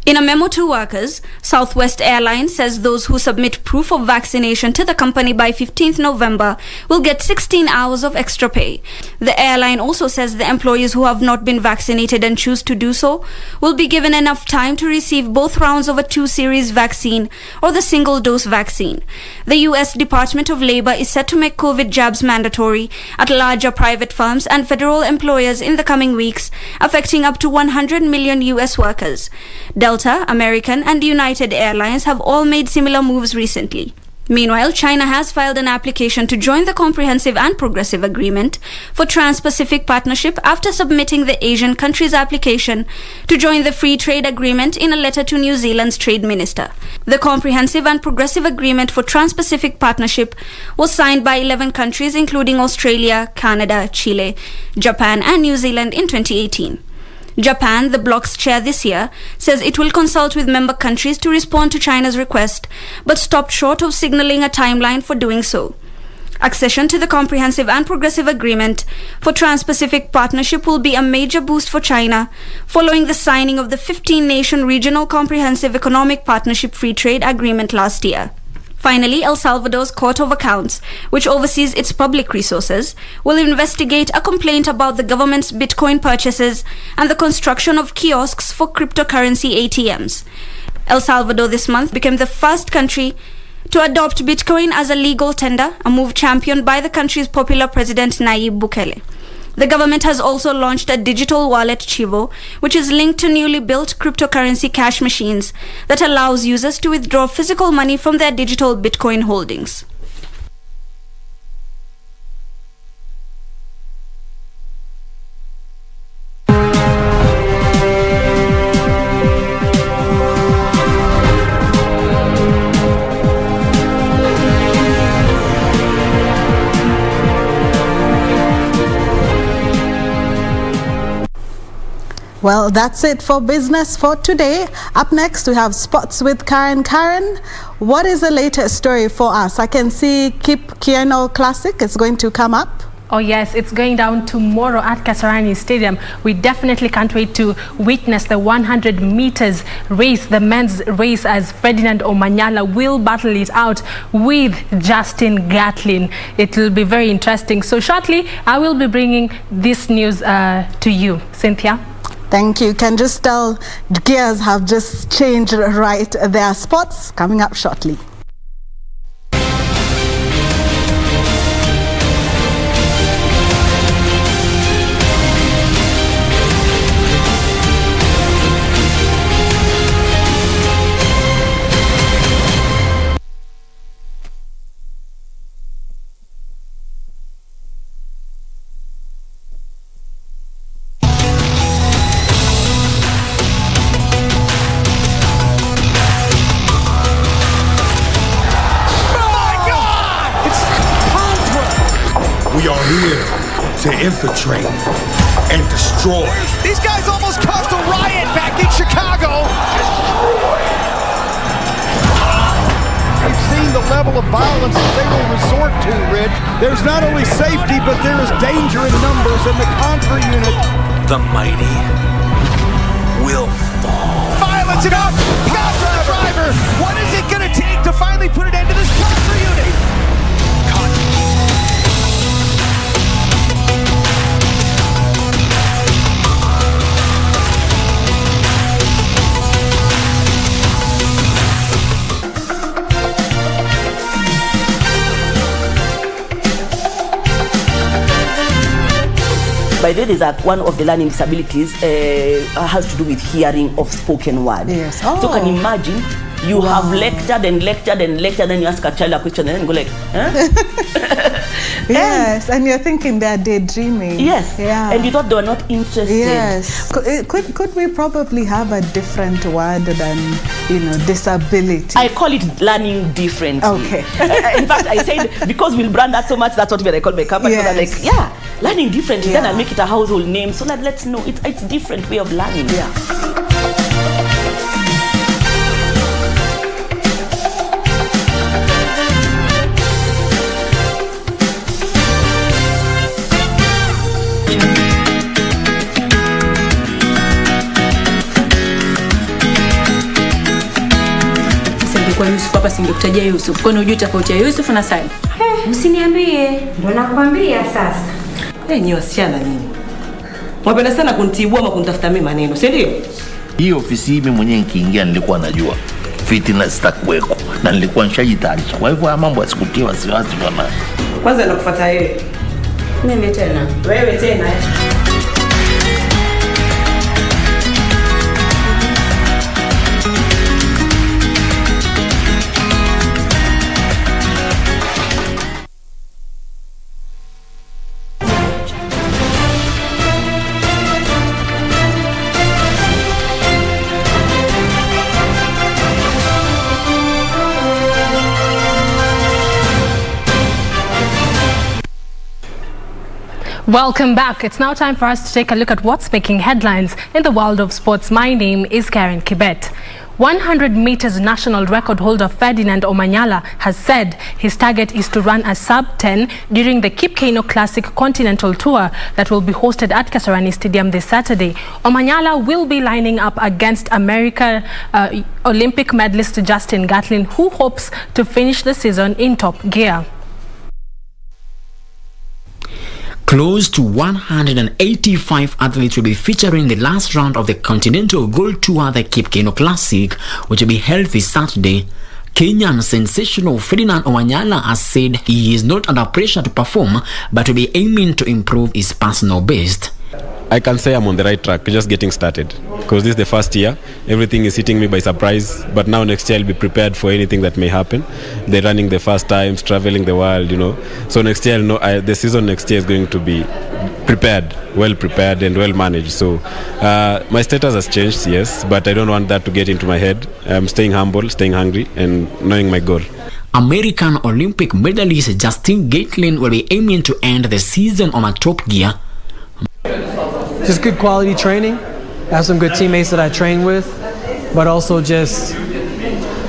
In a memo to workers, Southwest Airlines says those who submit proof of vaccination to the company by 15th November will get 16 hours of extra pay. The airline also says the employees who have not been vaccinated and choose to do so will be given enough time to receive both rounds of a 2-series vaccine or the single-dose vaccine. The U.S. Department of Labor is set to make COVID jabs mandatory at larger private firms and federal employers in the coming weeks, affecting up to 100 million U.S. workers. Delta, American, and United Airlines have all made similar moves recently. Meanwhile, China has filed an application to join the Comprehensive and Progressive Agreement for Trans-Pacific Partnership after submitting the Asian country's application to join the Free Trade Agreement in a letter to New Zealand's Trade Minister. The Comprehensive and Progressive Agreement for Trans-Pacific Partnership was signed by 11 countries including Australia, Canada, Chile, Japan, and New Zealand in 2018. Japan, the bloc's chair this year, says it will consult with member countries to respond to China's request, but stopped short of signaling a timeline for doing so. Accession to the Comprehensive and Progressive Agreement for Trans-Pacific Partnership will be a major boost for China, following the signing of the 15-nation Regional Comprehensive Economic Partnership Free Trade Agreement last year. Finally, El Salvador's Court of Accounts, which oversees its public resources, will investigate a complaint about the government's Bitcoin purchases and the construction of kiosks for cryptocurrency ATMs. El Salvador this month became the first country to adopt Bitcoin as a legal tender, a move championed by the country's popular president Nayib Bukele. The government has also launched a digital wallet, Chivo, which is linked to newly built cryptocurrency cash machines that allows users to withdraw physical money from their digital Bitcoin holdings. Well, that's it for business for today. Up next, we have Sports with Karen. Karen, what is the latest story for us? I can see Kip Keino Classic is going to come up. Oh yes, it's going down tomorrow at Kasarani Stadium. We definitely can't wait to witness the 100 meters race, the men's race, as Ferdinand Omanyala will battle it out with Justin Gatlin. It will be very interesting. So shortly, I will be bringing this news to you. Cynthia? Thank you. Can just tell gears have just changed right there. Sports coming up shortly. here to infiltrate and destroy. These guys almost caused a riot back in Chicago. We've seen the level of violence that they will resort to, Rich. There's not only safety, but there is danger in numbers in the Contra unit. The mighty will fall. Violence enough! Contra the driver! What is it gonna take to finally put an end to this Contra unit? By the way, one of the learning disabilities has to do with hearing of spoken word. Yes. So can you imagine you have lectured and lectured and lectured, then you ask a child a question and then go like, huh? Yes, and you're thinking they're daydreaming. Yes. Yeah. And you thought they were not interested. Yes. Could we probably have a different word than, disability? I call it learning differently. Okay. In fact, I said, because we'll brand that so much, that's what I call my company. Yes. Because I'm like, learning differently. Then I'll make it a household name so that let's know it's different way of learning. Yeah. Kwa Yusuf hapa singekutajia Yusuf. Kwani hujui tofauti ya Yusuf na Said? Msiniambie. Ndio nakwambia sasa. Nyinyi wasichana nyinyi. Mwapenda sana kunitibua ama kunitafuta mimi maneno, si ndio? Hii ofisi mimi mwenyewe nikiingia nilikuwa najua fitina zitakuweko na nilikuwa nishajitayarisha. Kwa hivyo mambo yasikutie wasiwasi bwana. Kwanza nakufuata yeye. Mimi tena. Wewe tena. Welcome back. It's now time for us to take a look at what's making headlines in the world of sports. My name is Karen Kibet. 100 meters national record holder Ferdinand Omanyala has said his target is to run a sub-10 during the Kipkeino Classic Continental Tour that will be hosted at Kasarani Stadium this Saturday. Omanyala will be lining up against American Olympic medalist Justin Gatlin, who hopes to finish the season in top gear. Close to 185 athletes will be featuring the last round of the Continental Gold Tour, the Kipkeino Classic, which will be held this Saturday. Kenyan sensational Ferdinand Omanyala has said he is not under pressure to perform, but will be aiming to improve his personal best. I can say I'm on the right track, just getting started. Because this is the first year, everything is hitting me by surprise. But now next year I'll be prepared for anything that may happen. They're running the first times, traveling the world, So next year, the season next year is going to be prepared, well prepared and well managed. So my status has changed, yes, but I don't want that to get into my head. I'm staying humble, staying hungry and knowing my goal. American Olympic medalist Justin Gatlin will be aiming to end the season on a top gear. Just good quality training. I have some good teammates that I train with, but also just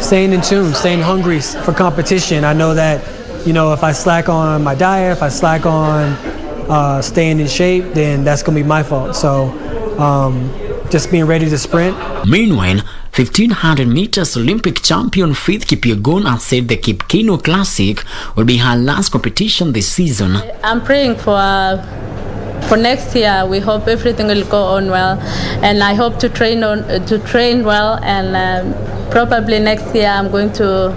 staying in tune, staying hungry for competition. I know that, if I slack on my diet, if I slack on staying in shape, then that's going to be my fault. So just being ready to sprint. Meanwhile, 1500 meters Olympic champion Faith Kipyegon has said the Kipkeino Classic will be her last competition this season. I'm praying for next year. We hope everything will go on well, and I hope to train well, and probably next year I'm going to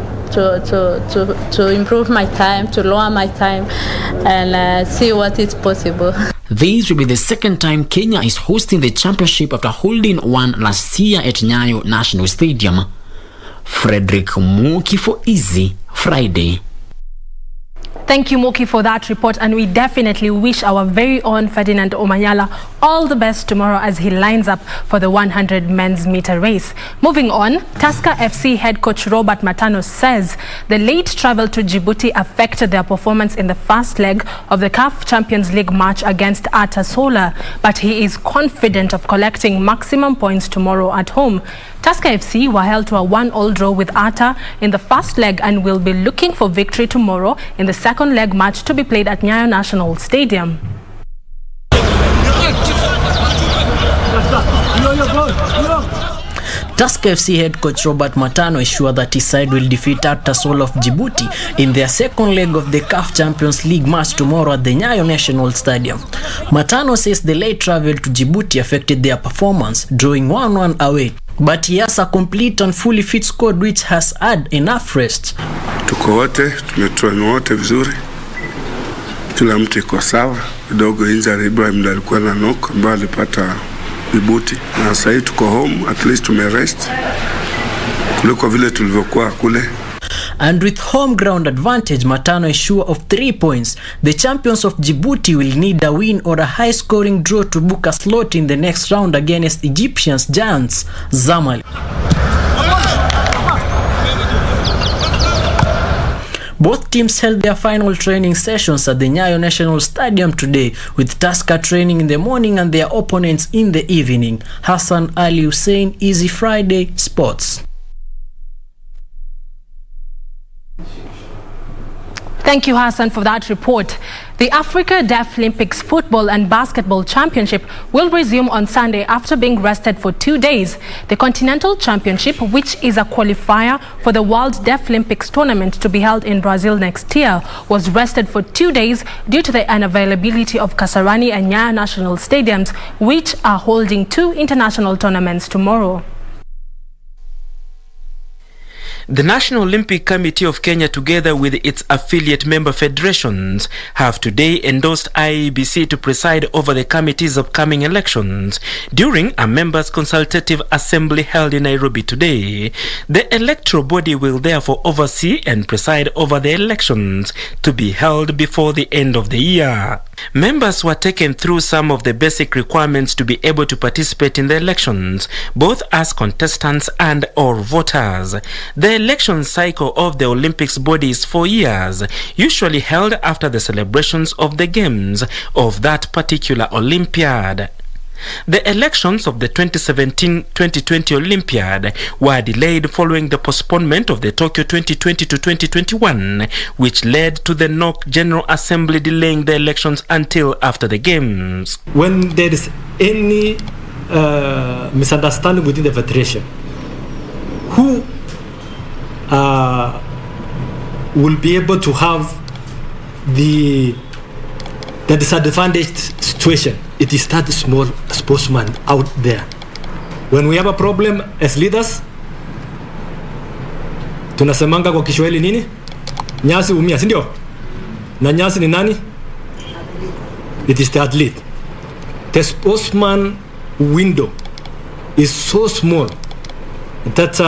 improve my time, to lower my time, and see what is possible. This will be the second time Kenya is hosting the championship after holding one last year at Nyayo National Stadium. Frederick Muki for Easy Friday. Thank you, Moki, for that report, and we definitely wish our very own Ferdinand Omanyala all the best tomorrow as he lines up for the 100 men's meter race. Moving on, Tusker FC head coach Robert Matano says the late travel to Djibouti affected their performance in the first leg of the CAF Champions League match against Ata Sola, but he is confident of collecting maximum points tomorrow at home. Tusker FC were held to a 1-1 draw with Ata in the first leg and will be looking for victory tomorrow in the second leg match to be played at Nyayo National Stadium. Tusker FC head coach Robert Matano is sure that his side will defeat Ata Sola of Djibouti in their second leg of the CAF Champions League match tomorrow at the Nyayo National Stadium. Matano says the late travel to Djibouti affected their performance, drawing 1-1 away. But he has a complete and fully fit squad which has had enough rest. Tuko wote, tumetrain wote vizuri. Kila mtu iko sawa. Kidogo injury Ibrahim ndo alikuwa na knock ambaye alipata Djibouti. Na sasa tuko home, at least tumerest. Kuliko vile tulivyokuwa kule. And with home ground advantage, Matano is sure of 3 points. The champions of Djibouti will need a win or a high-scoring draw to book a slot in the next round against Egyptians giants Zamalek. Both teams held their final training sessions at the Nyayo National Stadium today, with Tusker training in the morning and their opponents in the evening. Hassan Ali Hussein, Easy Friday Sports. Thank you, Hassan, for that report. The Africa Deaflympics Football and Basketball Championship will resume on Sunday after being rested for 2 days. The Continental Championship, which is a qualifier for the World Deaflympics tournament to be held in Brazil next year, was rested for 2 days due to the unavailability of Kasarani and Nyayo National Stadiums, which are holding 2 international tournaments tomorrow. The National Olympic Committee of Kenya, together with its affiliate member federations, have today endorsed IEBC to preside over the committee's upcoming elections. During a members' consultative assembly held in Nairobi today, the electoral body will therefore oversee and preside over the elections to be held before the end of the year. Members were taken through some of the basic requirements to be able to participate in the elections, both as contestants and or voters. The election cycle of the Olympics body is 4 years, usually held after the celebrations of the games of that particular Olympiad. The elections of the 2017-2020 Olympiad were delayed following the postponement of the Tokyo 2020 to 2021, which led to the NOC General Assembly delaying the elections until after the games. When there is any misunderstanding within the federation, who will be able to have the disadvantaged situation? It is that small sportsman out there. When we have a problem as leaders, tunasemanga kwa Kiswahili nini? Nyasi umia, si ndio? Na nyasi ni nani? It is the athlete. The sportsman window is so small that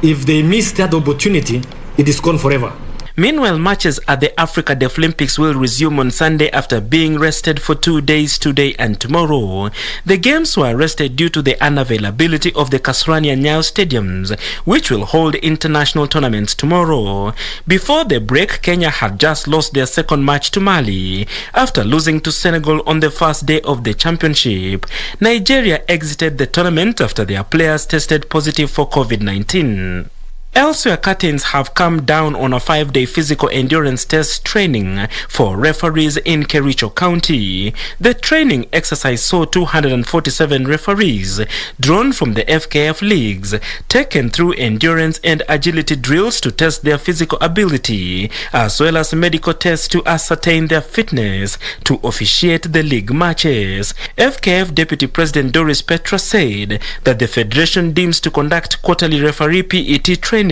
if they miss that opportunity, it is gone forever. Meanwhile, matches at the Africa Deaflympics will resume on Sunday after being rested for 2 days today and tomorrow. The games were rested due to the unavailability of the Kasarani and Nyayo stadiums, which will hold international tournaments tomorrow. Before the break, Kenya had just lost their second match to Mali after losing to Senegal on the first day of the championship. Nigeria exited the tournament after their players tested positive for COVID-19. Elsewhere, curtains have come down on a 5-day physical endurance test training for referees in Kericho County. The training exercise saw 247 referees drawn from the FKF leagues, taken through endurance and agility drills to test their physical ability, as well as medical tests to ascertain their fitness to officiate the league matches. FKF Deputy President Doris Petra said that the federation deems to conduct quarterly referee PET training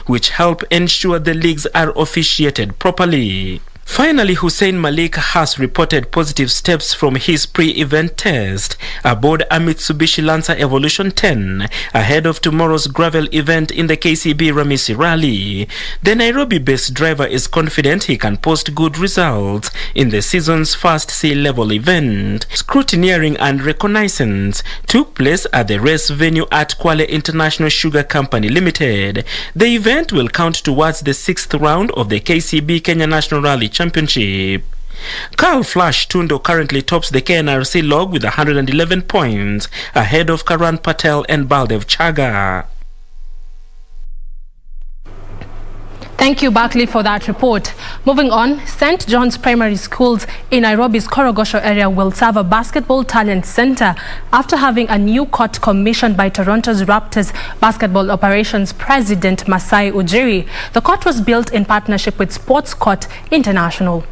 which help ensure the leagues are officiated properly. Finally, Hussein Malik has reported positive steps from his pre-event test aboard a Mitsubishi Lancer Evolution 10 ahead of tomorrow's gravel event in the KCB Ramisi Rally. The Nairobi-based driver is confident he can post good results in the season's first sea-level event. Scrutineering and reconnaissance took place at the race venue at Kwale International Sugar Company Limited. The event will count towards the 6th round of the KCB Kenya National Rally Championship. Carl Flash Tundo currently tops the KNRC log with 111 points ahead of Karan Patel and Baldev Chaga. Thank you, Barkley, for that report. Moving on, St. John's Primary Schools in Nairobi's Korogosho area will serve a basketball talent center after having a new court commissioned by Toronto's Raptors basketball operations president Masai Ujiri. The court was built in partnership with Sports Court International.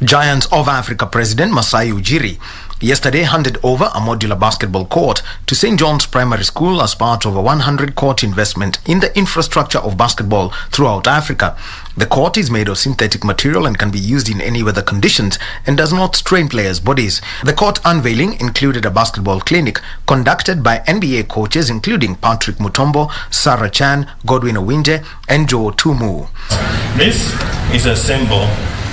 Giants of Africa President Masai Ujiri yesterday handed over a modular basketball court to St. John's Primary School as part of a 100-court investment in the infrastructure of basketball throughout Africa. The court is made of synthetic material and can be used in any weather conditions and does not strain players' bodies. The court unveiling included a basketball clinic conducted by NBA coaches including Patrick Mutombo, Sarah Chan, Godwin Owinje and Joe Tumu. This is a symbol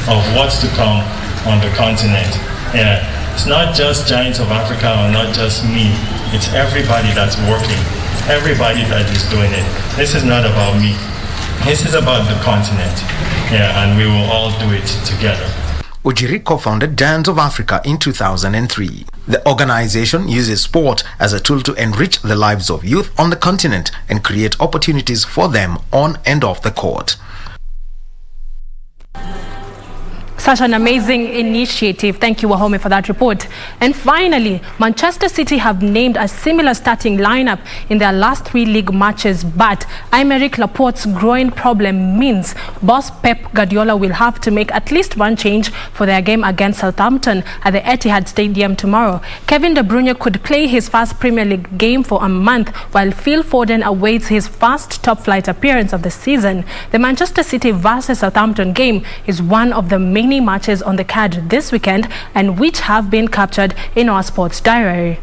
of what's to come on the continent. Yeah. It's not just Giants of Africa or not just me. It's everybody that's working, everybody that is doing it. This is not about me. This is about the continent. Yeah, and we will all do it together. Ujiri co-founded Giants of Africa in 2003. The organization uses sport as a tool to enrich the lives of youth on the continent and create opportunities for them on and off the court. Such an amazing initiative. Thank you, Wahome, for that report. And finally, Manchester City have named a similar starting lineup in their last 3 league matches, but Aymeric Laporte's groin problem means boss Pep Guardiola will have to make at least one change for their game against Southampton at the Etihad Stadium tomorrow. Kevin De Bruyne could play his first Premier League game for a month, while Phil Foden awaits his first top-flight appearance of the season. The Manchester City versus Southampton game is one of the many matches on the card this weekend and which have been captured in our sports diary.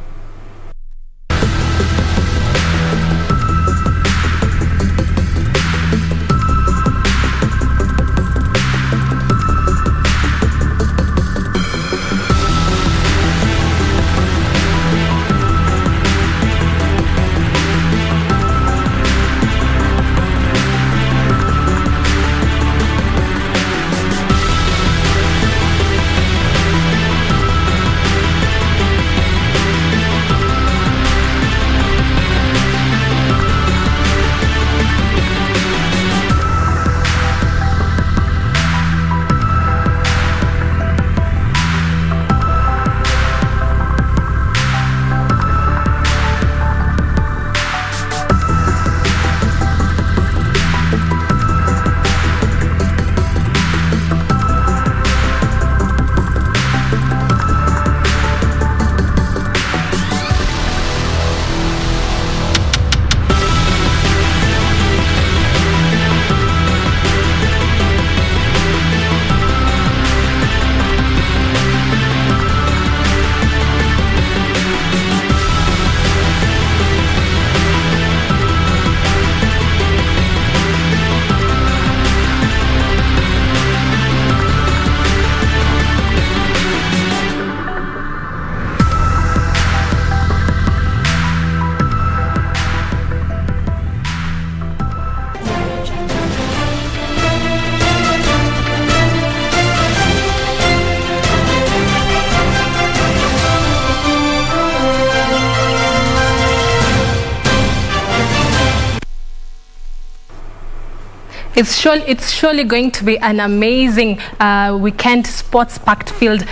It's surely going to be an amazing weekend, sports-packed field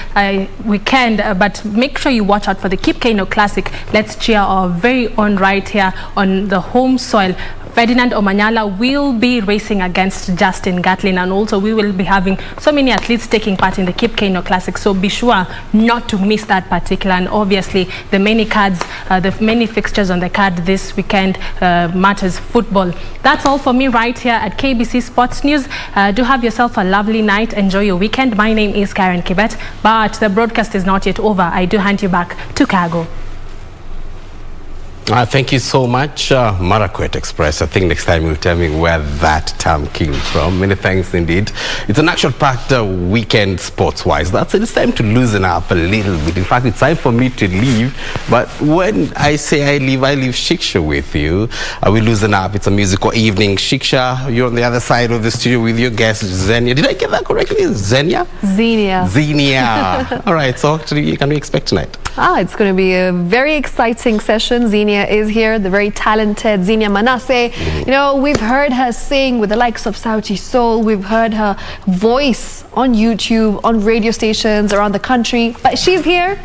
weekend, but make sure you watch out for the Keep Kano Classic. Let's cheer our very own right here on the home soil Ferdinand Omanyala will be racing against Justin Gatlin, and also we will be having so many athletes taking part in the Cape Kano Classic, so be sure not to miss that particular. And obviously the many fixtures on the card this weekend matters football. That's all for me right here at KBC Sports News. Do have yourself a lovely night. Enjoy your weekend. My name is Karen Kibet, but the broadcast is not yet over. I do hand you back to Kago. Thank you so much, Marakwet Express. I think next time you'll tell me where that term came from. Many thanks indeed. It's an action-packed weekend sports-wise. It's time to loosen up a little bit. In fact, it's time for me to leave. But when I say I leave Shiksha with you. We loosen up. It's a musical evening. Shiksha, you're on the other side of the studio with your guest, Xenia. Did I get that correctly? Xenia? Xenia. All right, so what can we expect tonight? It's going to be a very exciting session. Xenia is here, the very talented Xenia Manasseh. You know, we've heard her sing with the likes of Sauti Soul. We've heard her voice on YouTube, on radio stations around the country. But she's here,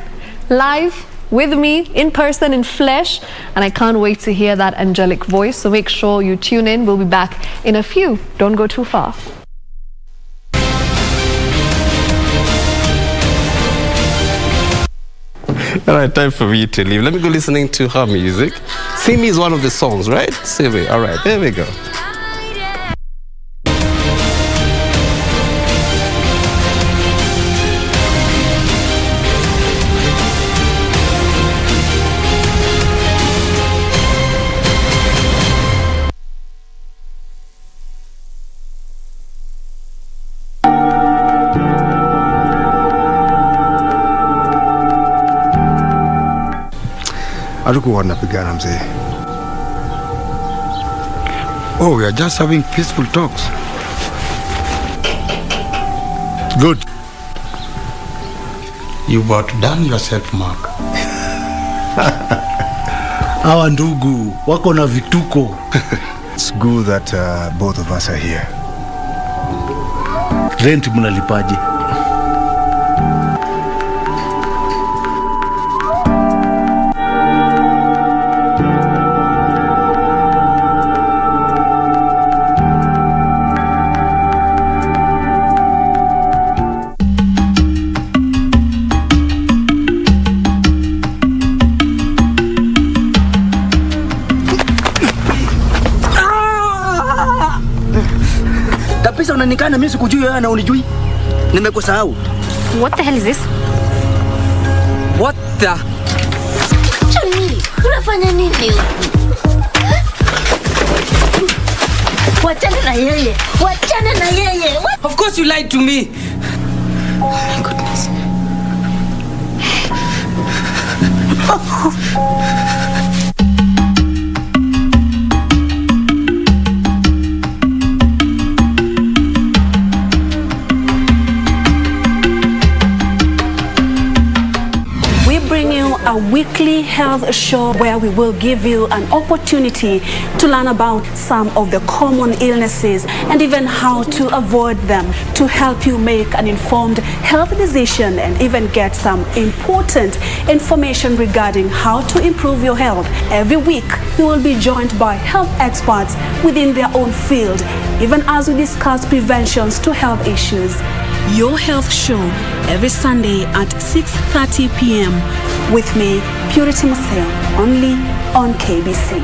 live, with me, in person, in flesh. And I can't wait to hear that angelic voice. So make sure you tune in. We'll be back in a few. Don't go too far. All right, time for me to leave. Let me go listening to her music. See Me is one of the songs, right? See Me. All right, there we go. Hatukuwa tunapigana mzee. Oh, we are just having peaceful talks. Good. You've outdone yourself, Mark. Hawa ndugu wako na vituko. It's good that both of us are here. Rent mnalipaje? Unanikana mimi sikujui wewe na unijui. Nimekusahau. What the hell is this? What the? Chani, unafanya nini? Wachana na yeye. Wachana na yeye. Of course you lied to me. Oh my goodness. A weekly health show where we will give you an opportunity to learn about some of the common illnesses and even how to avoid them, to help you make an informed health decision and even get some important information regarding how to improve your health. Every week we will be joined by health experts within their own field, even as we discuss preventions to health issues. Your Health Show every Sunday at 6:30 p.m. with me, Purity Museo, only on KBC.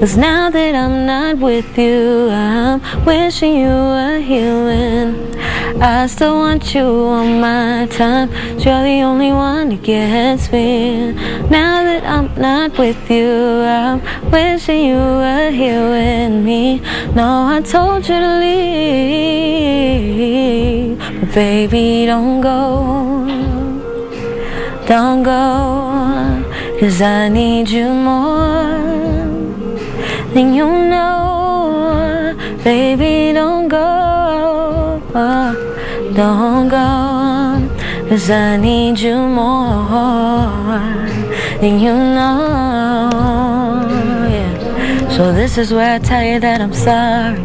'Cause now that I'm not with you, I'm wishing you were here when I still want you on my time. You're the only one that gets me. Now that I'm not with you, I'm wishing you were here with me. No, I told you to leave, but baby, don't go. Don't go, 'cause I need you more than you know. Baby, don't go. Don't go, 'cause I need you more than you know. Yeah. So this is where I tell you that I'm sorry.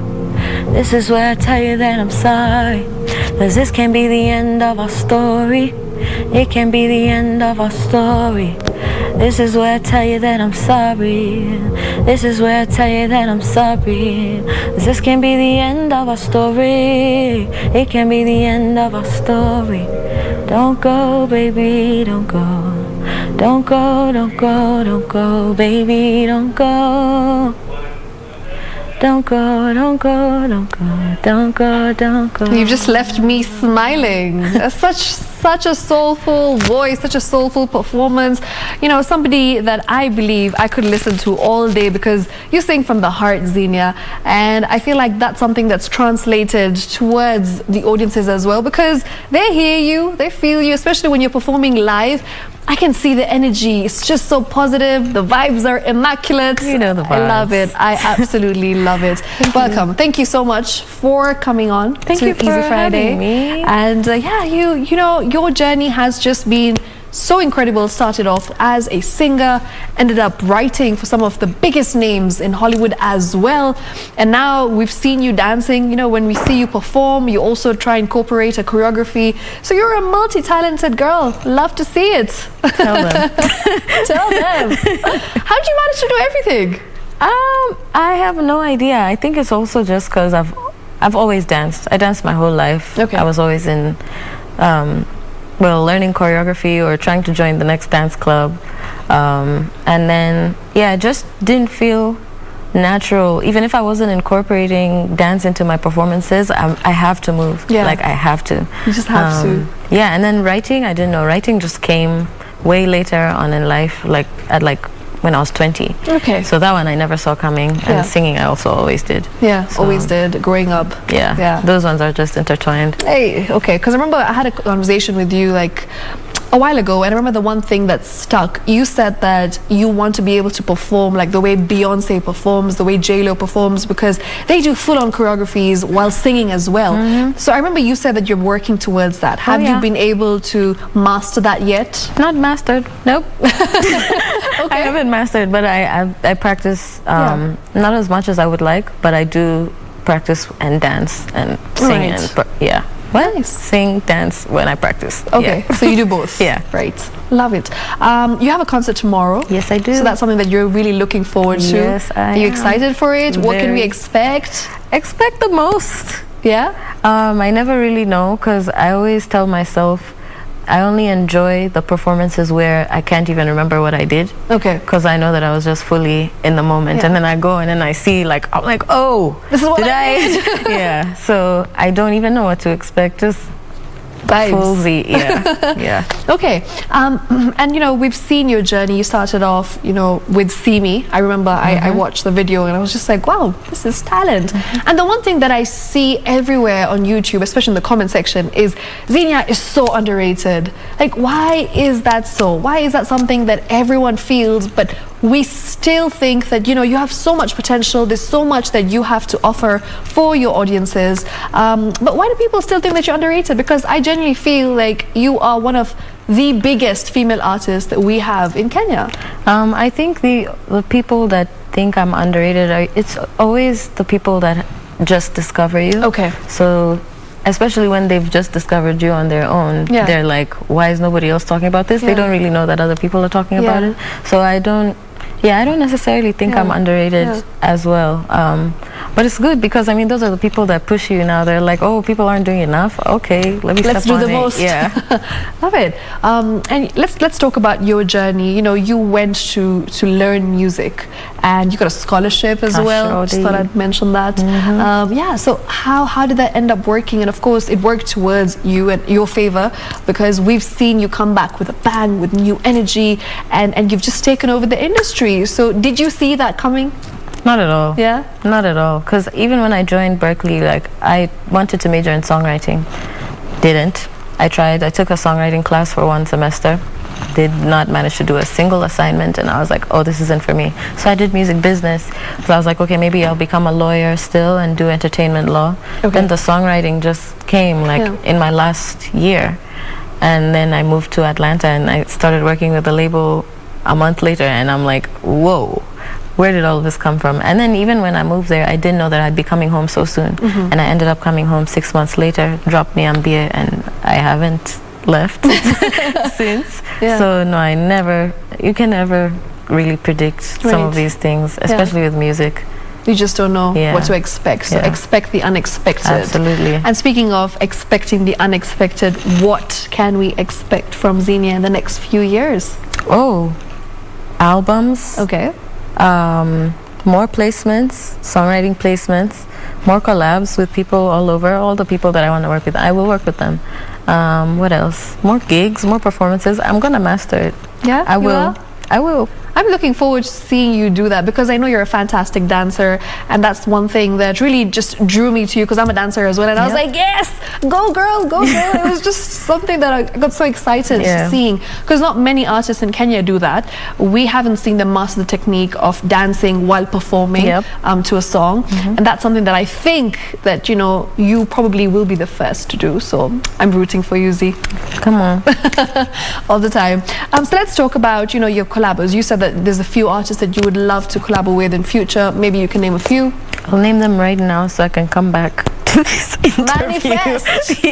This is where I tell you that I'm sorry. 'Cause this can be the end of our story. It can be the end of our story. This is where I tell you that I'm sorry. This is where I tell you that I'm sorry. This can be the end of our story. It can be the end of our story. Don't go, baby, don't go. Don't go, don't go, don't go, baby, don't go. Don't go, don't go, don't go, don't go, don't go. You've just left me smiling. Such a soulful voice, such a soulful performance. You know, somebody that I believe I could listen to all day, because you sing from the heart, Xenia, and I feel like that's something that's translated towards the audiences as well, because they hear you, they feel you, especially when you're performing live. I can see the energy. It's just so positive. The vibes are immaculate. You know the vibes. I love it. I absolutely love it. Welcome. Thank you so much for coming on to Thank you for Easy Friday. having me. And yeah, you know, your journey has just been so incredible. Started off as a singer, ended up writing for some of the biggest names in Hollywood as well, and now we've seen you dancing. You know, when we see you perform, you also try and incorporate a choreography. So you're a multi-talented girl. Love to see it. Tell them. Tell them. How did you manage to do everything? I have no idea. I think it's also just because I've always danced. I danced my whole life. Okay. I was always in learning choreography or trying to join the next dance club, and then I just didn't feel natural. Even if I wasn't incorporating dance into my performances, I have to move. Like I have to. You just have to. Yeah, and then writing, I didn't know. Writing just came way later on in life, when I was 20. Okay. So that one I never saw coming, and singing I also always did. Yeah, always did growing up. Yeah. Those ones are just intertwined. Hey, okay, because I remember I had a conversation with you like a while ago, and I remember the one thing that stuck. You said that you want to be able to perform like the way Beyonce performs, the way J-Lo performs, because they do full-on choreographies while singing as well. So I remember you said that you're working towards that. Have you been able to master that yet? Not mastered. Nope. I haven't mastered, but I practice not as much as I would like, but I do practice and dance and sing Nice. Sing, dance when I practice. Okay, so you do both. Yeah. Right. Love it. You have a concert tomorrow. Yes, I do. So that's something that you're really looking forward to. Yes, I am. Are you excited for it? What can we expect? Expect the most. Yeah? I never really know, because I always tell myself I only enjoy the performances where I can't even remember what I did. Okay. Because I know that I was just fully in the moment. And then I go and then I see, I'm like, oh, this is what I did. Yeah. So I don't even know what to expect. Just vibes. Yeah. Okay. And you know, we've seen your journey. You started off, you know, with See Me. I remember I watched the video and I was just like, wow, this is talent. And the one thing that I see everywhere on YouTube, especially in the comment section, is Xenia is so underrated. Like, why is that so? Why is that something that everyone feels, but we still think that, you know, you have so much potential, there's so much that you have to offer for your audiences, but why do people still think that you're underrated? Because I genuinely feel like you are one of the biggest female artists that we have in Kenya. I think the people that think I'm underrated it's always the people that just discover you. Okay. So especially when they've just discovered you on their own, they're like, why is nobody else talking about this? They don't really know that other people are talking about it. So I don't necessarily think I'm underrated as well. But it's good because, I mean, those are the people that push you now. They're like, oh, people aren't doing enough. Okay, let's do the it. most. Yeah. Love it. And let's talk about your journey. You know, you went to learn music and you got a scholarship as well. Sure Just thought I'd mention that. Yeah, so how did that end up working? And of course, it worked towards you and your favor because we've seen you come back with a bang, with new energy, and you've just taken over the industry. So did you see that coming? Not at all. Yeah? Not at all. Because even when I joined Berkeley, like, I wanted to major in songwriting. Didn't. I tried. I took a songwriting class for 1 semester. Did not manage to do a single assignment. And I was like, oh, this isn't for me. So I did music business. So I was like, okay, maybe I'll become a lawyer still and do entertainment law. Okay. Then the songwriting just came, like, in my last year. And then I moved to Atlanta and I started working with the label a month later. And I'm like, whoa. Where did all of this come from? And then even when I moved there, I didn't know that I'd be coming home so soon. And I ended up coming home 6 months later, dropped me on BA, and I haven't left since. So no, you can never really predict some of these things, especially with music. You just don't know what to expect. So expect the unexpected. Absolutely. And speaking of expecting the unexpected, what can we expect from Xenia in the next few years? Oh, albums. Okay. More placements, songwriting placements, more collabs with people all over. All the people that I want to work with, I will work with them. What else? More gigs, more performances. I'm gonna master it. Yeah, I will. I will. I'm looking forward to seeing you do that because I know you're a fantastic dancer, and that's one thing that really just drew me to you because I'm a dancer as well, and I was like, yes, go girl, go girl. It was just something that I got so excited seeing because not many artists in Kenya do that. We haven't seen them master the technique of dancing while performing to a song, and that's something that I think that, you know, you probably will be the first to do. So I'm rooting for you, Z. Come on. All the time. So let's talk about, you know, your collabos. You said that there's a few artists that you would love to collaborate with in future. Maybe you can name a few. I'll name them right now so I can come back to this interview. Manifest.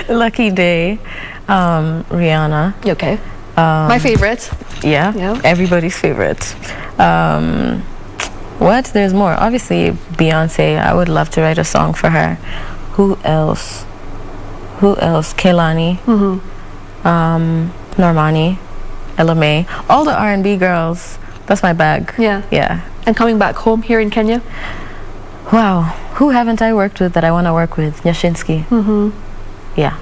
Lucky Day, Rihanna. Okay. My favorite. Yeah. Everybody's favorite. What? There's more. Obviously, Beyonce. I would love to write a song for her. Who else? Kehlani. Normani. LMA, all the R&B girls. That's my bag. Yeah. And coming back home here in Kenya? Wow. Who haven't I worked with that I want to work with? Nyashinsky. Yeah.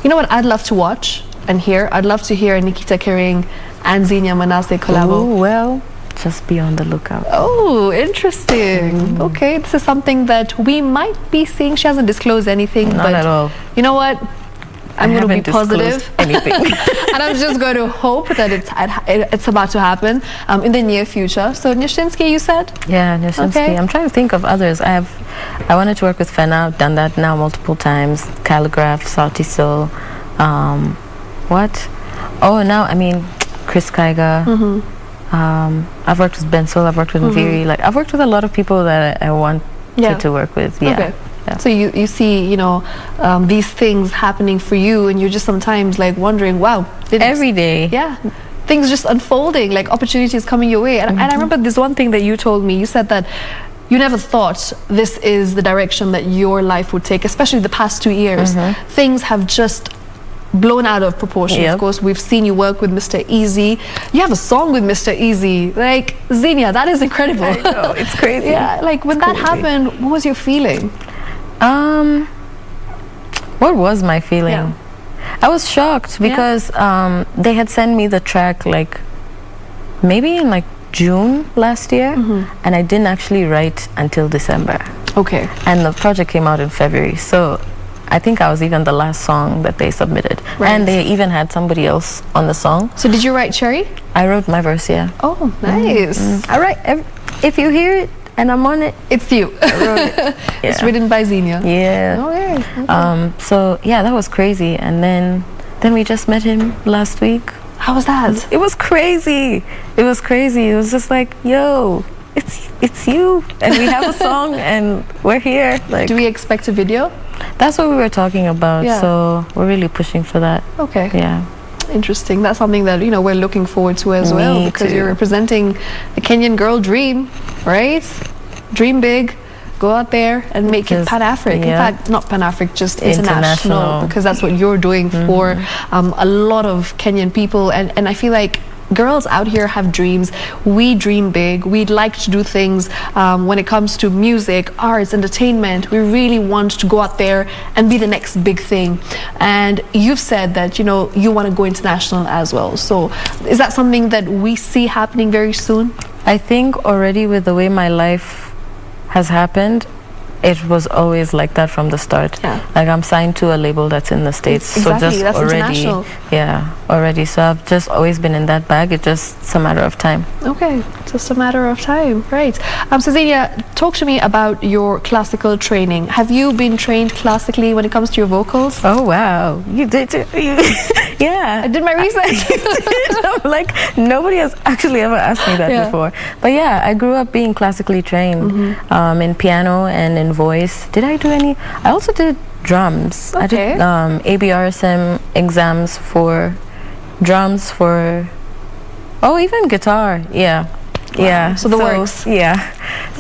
You know what I'd love to watch and hear? I'd love to hear Nikita Kering and Xenia Manasseh collabo. Oh, well, just be on the lookout. Oh, interesting. Okay, this is something that we might be seeing. She hasn't disclosed anything. Not at all. You know what? I'm going to be positive. Anything. And I'm just going to hope that it's about to happen in the near future. So Nyashinsky, you said? Yeah, Nyashinsky. Okay. I'm trying to think of others. I wanted to work with Fena. I've done that now multiple times. Calligraph, Salty Soul. What? Oh, now, I mean, Chris Kaiga. I've worked with Bensoul. I've worked with Migori. Like, I've worked with a lot of people that I wanted to work with. Yeah. Okay. So you see, you know, these things happening for you, and you're just sometimes like wondering, wow, every day, things just unfolding, like opportunities coming your way. And I remember this one thing that you told me. You said that you never thought this is the direction that your life would take, especially the past 2 years. Things have just blown out of proportion. Of course, we've seen you work with Mr. Easy. You have a song with Mr. Easy. Like, Xenia, that is incredible. I know, it's crazy. Like when that happened, what was your feeling? What was my feeling? I was shocked because they had sent me the track like maybe in like June last year, and I didn't actually write until December. Okay. And the project came out in February, so I think I was even the last song that they submitted. And they even had somebody else on the song. So did you write Cherry? I wrote my verse, yeah. Oh, nice. I write, if you hear it and I'm on it, it's you. I wrote it. It's written by Xenia. Yeah. Okay. So yeah, that was crazy. And then we just met him last week. How was that? It was crazy. It was crazy. It was just like, yo, it's you, and we have a song, and we're here. Like, do we expect a video? That's what we were talking about. Yeah. So we're really pushing for that. Okay. Yeah. Interesting. That's something that, you know, we're looking forward to as well, because you're representing the Kenyan girl dream, right? dream big, go out there and make it Pan-Afric. Yeah. In fact, not Pan-Afric, just international, because that's what you're doing for a lot of Kenyan people. And I feel like girls out here have dreams. We dream big. We'd like to do things when it comes to music, arts, entertainment. We really want to go out there and be the next big thing. And you've said that, you know, you want to go international as well. So is that something that we see happening very soon? I think already with the way my life has happened, it was always like that from the start. Like I'm signed to a label that's in the States. Exactly, so just that's already, international. already. So I've just always been in that bag. It's just a matter of time. Okay, just a matter of time, right. So Xenia, talk to me about your classical training. Have you been trained classically when it comes to your vocals? Oh wow, you did too. Yeah, I did my research. I'm like, nobody has actually ever asked me that before. But yeah, I grew up being classically trained in piano and in voice. Did I do any? I also did drums. I did ABRSM exams for drums, for even guitar. So the works.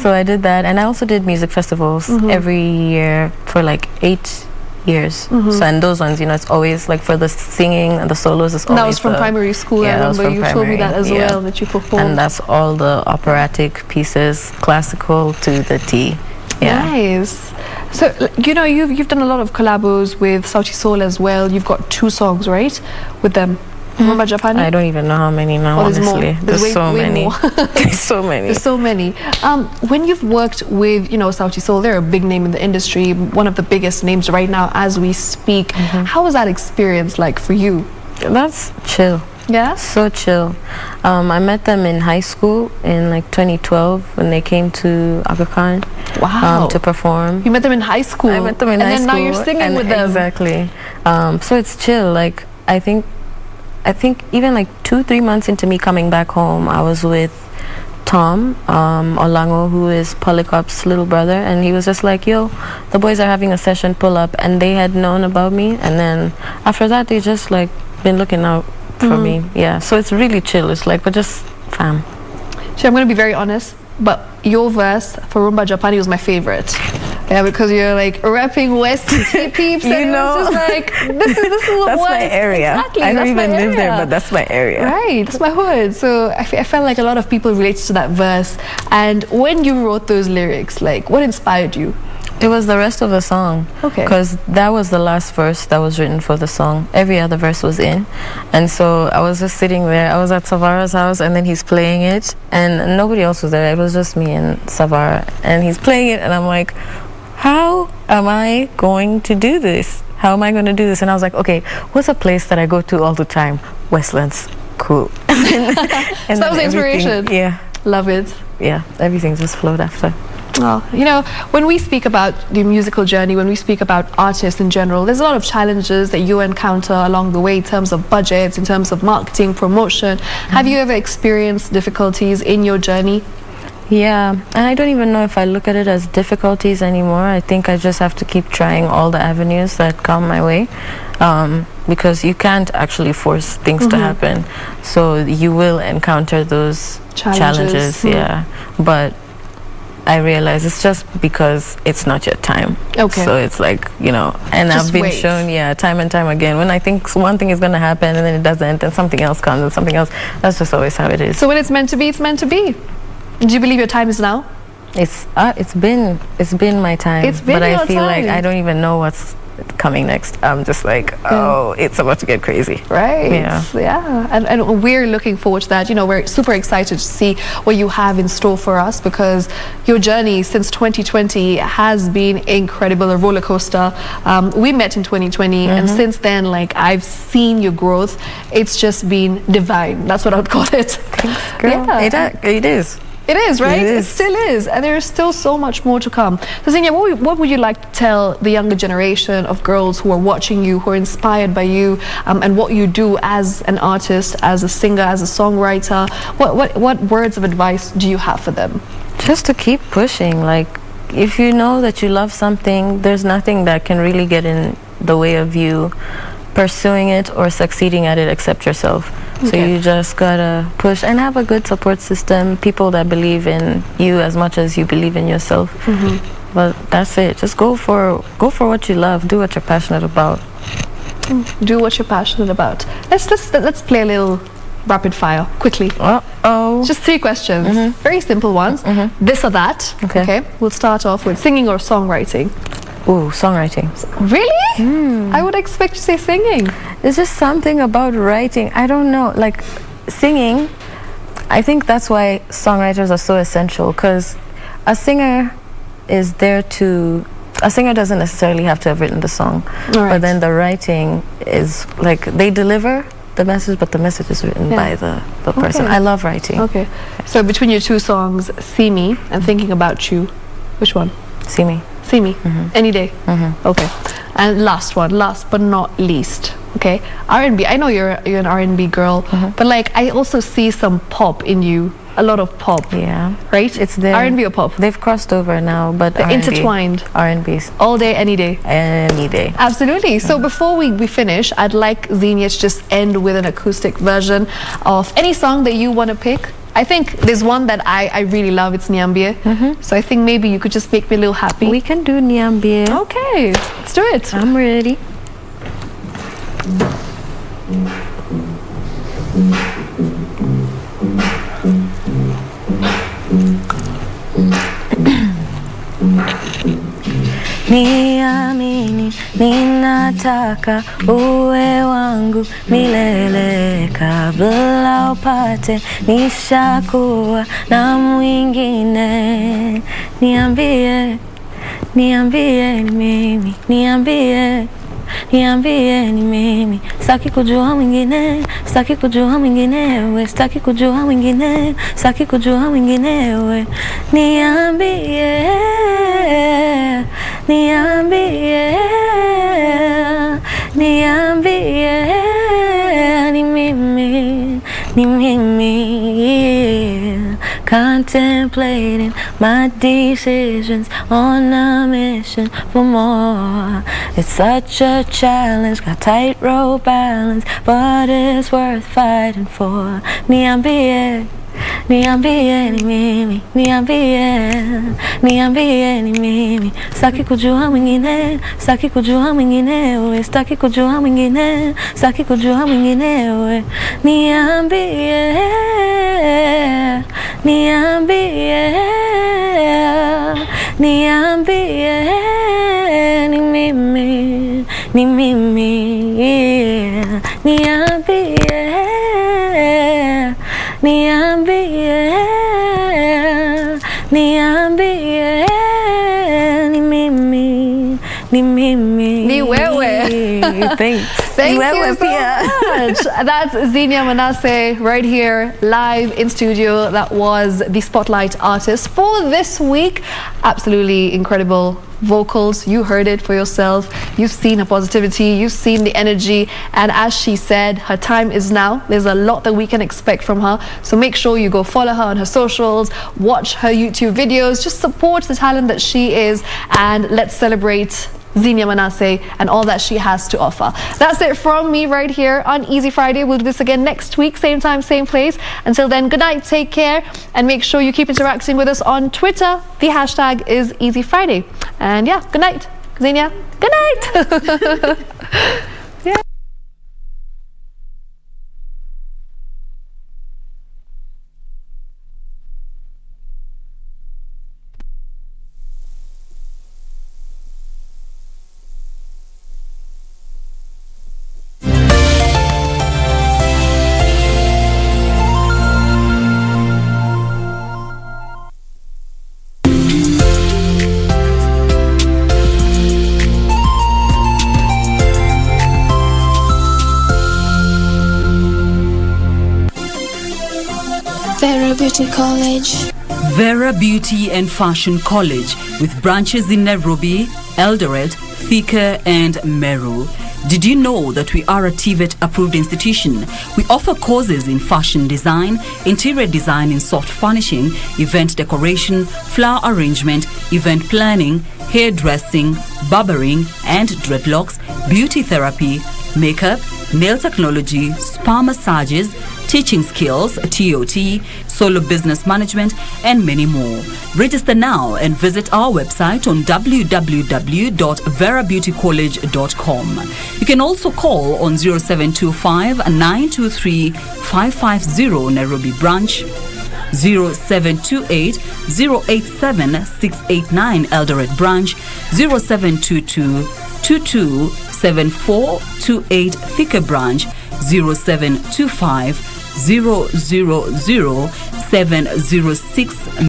So I did that, and I also did music festivals every year for like 8 years. So, and those ones, you know, it's always like for the singing and the solos, it's always that was from primary school. I remember you told me that as well, that you performed. And that's all the operatic pieces, classical to the T. Nice. So, you know, you've done a lot of collabos with Sauti Sol as well. You've got 2 songs, right, with them. Rumba Japani? I don't even know how many now, honestly. There's so many. There's so many. There's so many. When you've worked with, you know, Sauti Sol, they're a big name in the industry, one of the biggest names right now as we speak. How was that experience like for you? That's chill. Yeah? So chill. I met them in high school in like 2012 when they came to Aga Khan to perform. You met them in high school? I met them in high school. And then now you're singing with them. Exactly. So it's chill. Like, I think even like 2-3 months into me coming back home, I was with Tom Olango, who is Polycarp's little brother, and he was just like, yo, the boys are having a session, pull up. And they had known about me, and then after that they just like been looking out for me. So it's really chill. It's like we're just fam. So I'm going to be very honest, but your verse for Rumba Japani was my favorite. Yeah, because you're like rapping West peeps, you and know, it was just like this is what that's my area. Exactly, I don't that's even my live there, area. but that's my area. Right, that's my hood. So I felt like a lot of people related to that verse. And when you wrote those lyrics, like what inspired you? It was the rest of the song. Okay. Because that was the last verse that was written for the song. Every other verse was in. And so I was just sitting there. I was at Savara's house, and then he's playing it. And nobody else was there. It was just me and Savara. And he's playing it, and I'm like, how am I going to do this? How am I going to do this? And I was like, okay, what's a place that I go to all the time? Westlands. Cool. And so that was inspiration. Yeah. Love it. Yeah, everything just flowed after. Well, you know, when we speak about the musical journey, when we speak about artists in general, there's a lot of challenges that you encounter along the way in terms of budgets, in terms of marketing, promotion. Have you ever experienced difficulties in your journey? Yeah, and I don't even know if I look at it as difficulties anymore. I think I just have to keep trying all the avenues that come my way, because you can't actually force things to happen. So you will encounter those challenges. Yeah, but I realize it's just because it's not your time. Okay. So it's like, you know, and Just I've been wait. shown, time and time again, when I think one thing is going to happen and then it doesn't, and something else comes and something else. That's just always how it is. So when it's meant to be, it's meant to be. Do you believe your time is now? It's been my time. It's been but your I feel like time. I don't even know what's coming next. I'm just like, oh, it's about to get crazy. Right. Yeah. And we're looking forward to that. You know, we're super excited to see what you have in store for us, because your journey since 2020 has been incredible, a roller coaster. We met in 2020, and since then, like, I've seen your growth. It's just been divine. That's what I would call it. Thanks, girl. Yeah. It is. It is, right? It is. It still is. And there is still so much more to come. So, Xenia, what would you like to tell the younger generation of girls who are watching you, who are inspired by you, and what you do as an artist, as a singer, as a songwriter? What words of advice do you have for them? Just to keep pushing. Like, if you know that you love something, there's nothing that can really get in the way of you pursuing it or succeeding at it except yourself. So Okay. you just gotta push and have a good support system, people that believe in you as much as you believe in yourself. But that's it. Just go for what you love. Do what you're passionate about. Do what you're passionate about. Let's play a little rapid fire quickly. Just 3 questions. Very simple ones. This or that. Okay. We'll start off with singing or songwriting. Ooh, songwriting. Really? I would expect you to say singing. There's just something about writing. I don't know. Like singing, I think that's why songwriters are so essential, because a singer is there to... A singer doesn't necessarily have to have written the song, but then the writing is like they deliver the message, but the message is written by the person. Okay. I love writing. Okay. So between your 2 songs, See Me and Thinking About You, which one? See Me. See Me. Any day. Okay. And last but not least. Okay. R&B. I know you're an R&B girl, but like I also see some pop in you. A lot of pop. Yeah. Right? It's there. R&B or pop? They've crossed over now, but They're intertwined. R&B's. All day, any day. Any day. Absolutely. So before we finish, I'd like Xenia to just end with an acoustic version of any song that you want to pick. I think there's one that I really love. It's Niambie. So I think maybe you could just make me a little happy. We can do Niambie. Okay. Let's do it. I'm ready. Niamini, ninataka uwe wangu milele, kabla upate nishakuwa na mwingine. Niambie, niambie ni mimi, niambie, niambie ni mimi. Sitaki kujua mwingine, sitaki kujua mwinginewe, sitaki kujua mwingine, sitaki kujua mwinginewe. Niambie, niambie, niambie ni mimi, ni mimi. Contemplating my decisions on a mission for more. It's such a challenge, got tightrope balance, but it's worth fighting for. Niambie, niambie ni mimi, niambie, niambie ni mimi. Sitaki kujua mwingine, sitaki kujua mwinginewe, sitaki kujua mwingine, sitaki kujua mwinginewe. Niambie, niambie, niambie ni mimi, ni mimi. Niambie, niambie, niambie ni mimi, ni mimi. Ni wewe. Thanks. Thank you so much. That's Xenia Manasseh right here live in studio. That was the Spotlight artist for this week. Absolutely incredible vocals. You heard it for yourself. You've seen her positivity. You've seen the energy. And as she said, her time is now. There's a lot that we can expect from her. So make sure you go follow her on her socials, watch her YouTube videos, just support the talent that she is, and let's celebrate Xenia Manasseh and all that she has to offer. That's it from me right here on Easy Friday. We'll do this again next week, same time, same place. Until then, good night, take care, and make sure you keep interacting with us on Twitter. The hashtag is Easy Friday. And yeah, good night, Xenia. Good night. Yeah. Vera Beauty College. Vera Beauty and Fashion College, with branches in Nairobi, Eldoret, Thika and Meru. Did you know that we are a TVET approved institution? We offer courses in fashion design, interior design in soft furnishing, event decoration, flower arrangement, event planning, hairdressing, barbering and dreadlocks, beauty therapy, makeup, nail technology, spa massages, teaching skills, TOT, solo business management, and many more. Register now and visit our website on www.verabeautycollege.com. You can also call on 0725 923 550 Nairobi branch, 0728 087 689 Eldoret branch, 0722 227428 Thika branch, 0725 000 706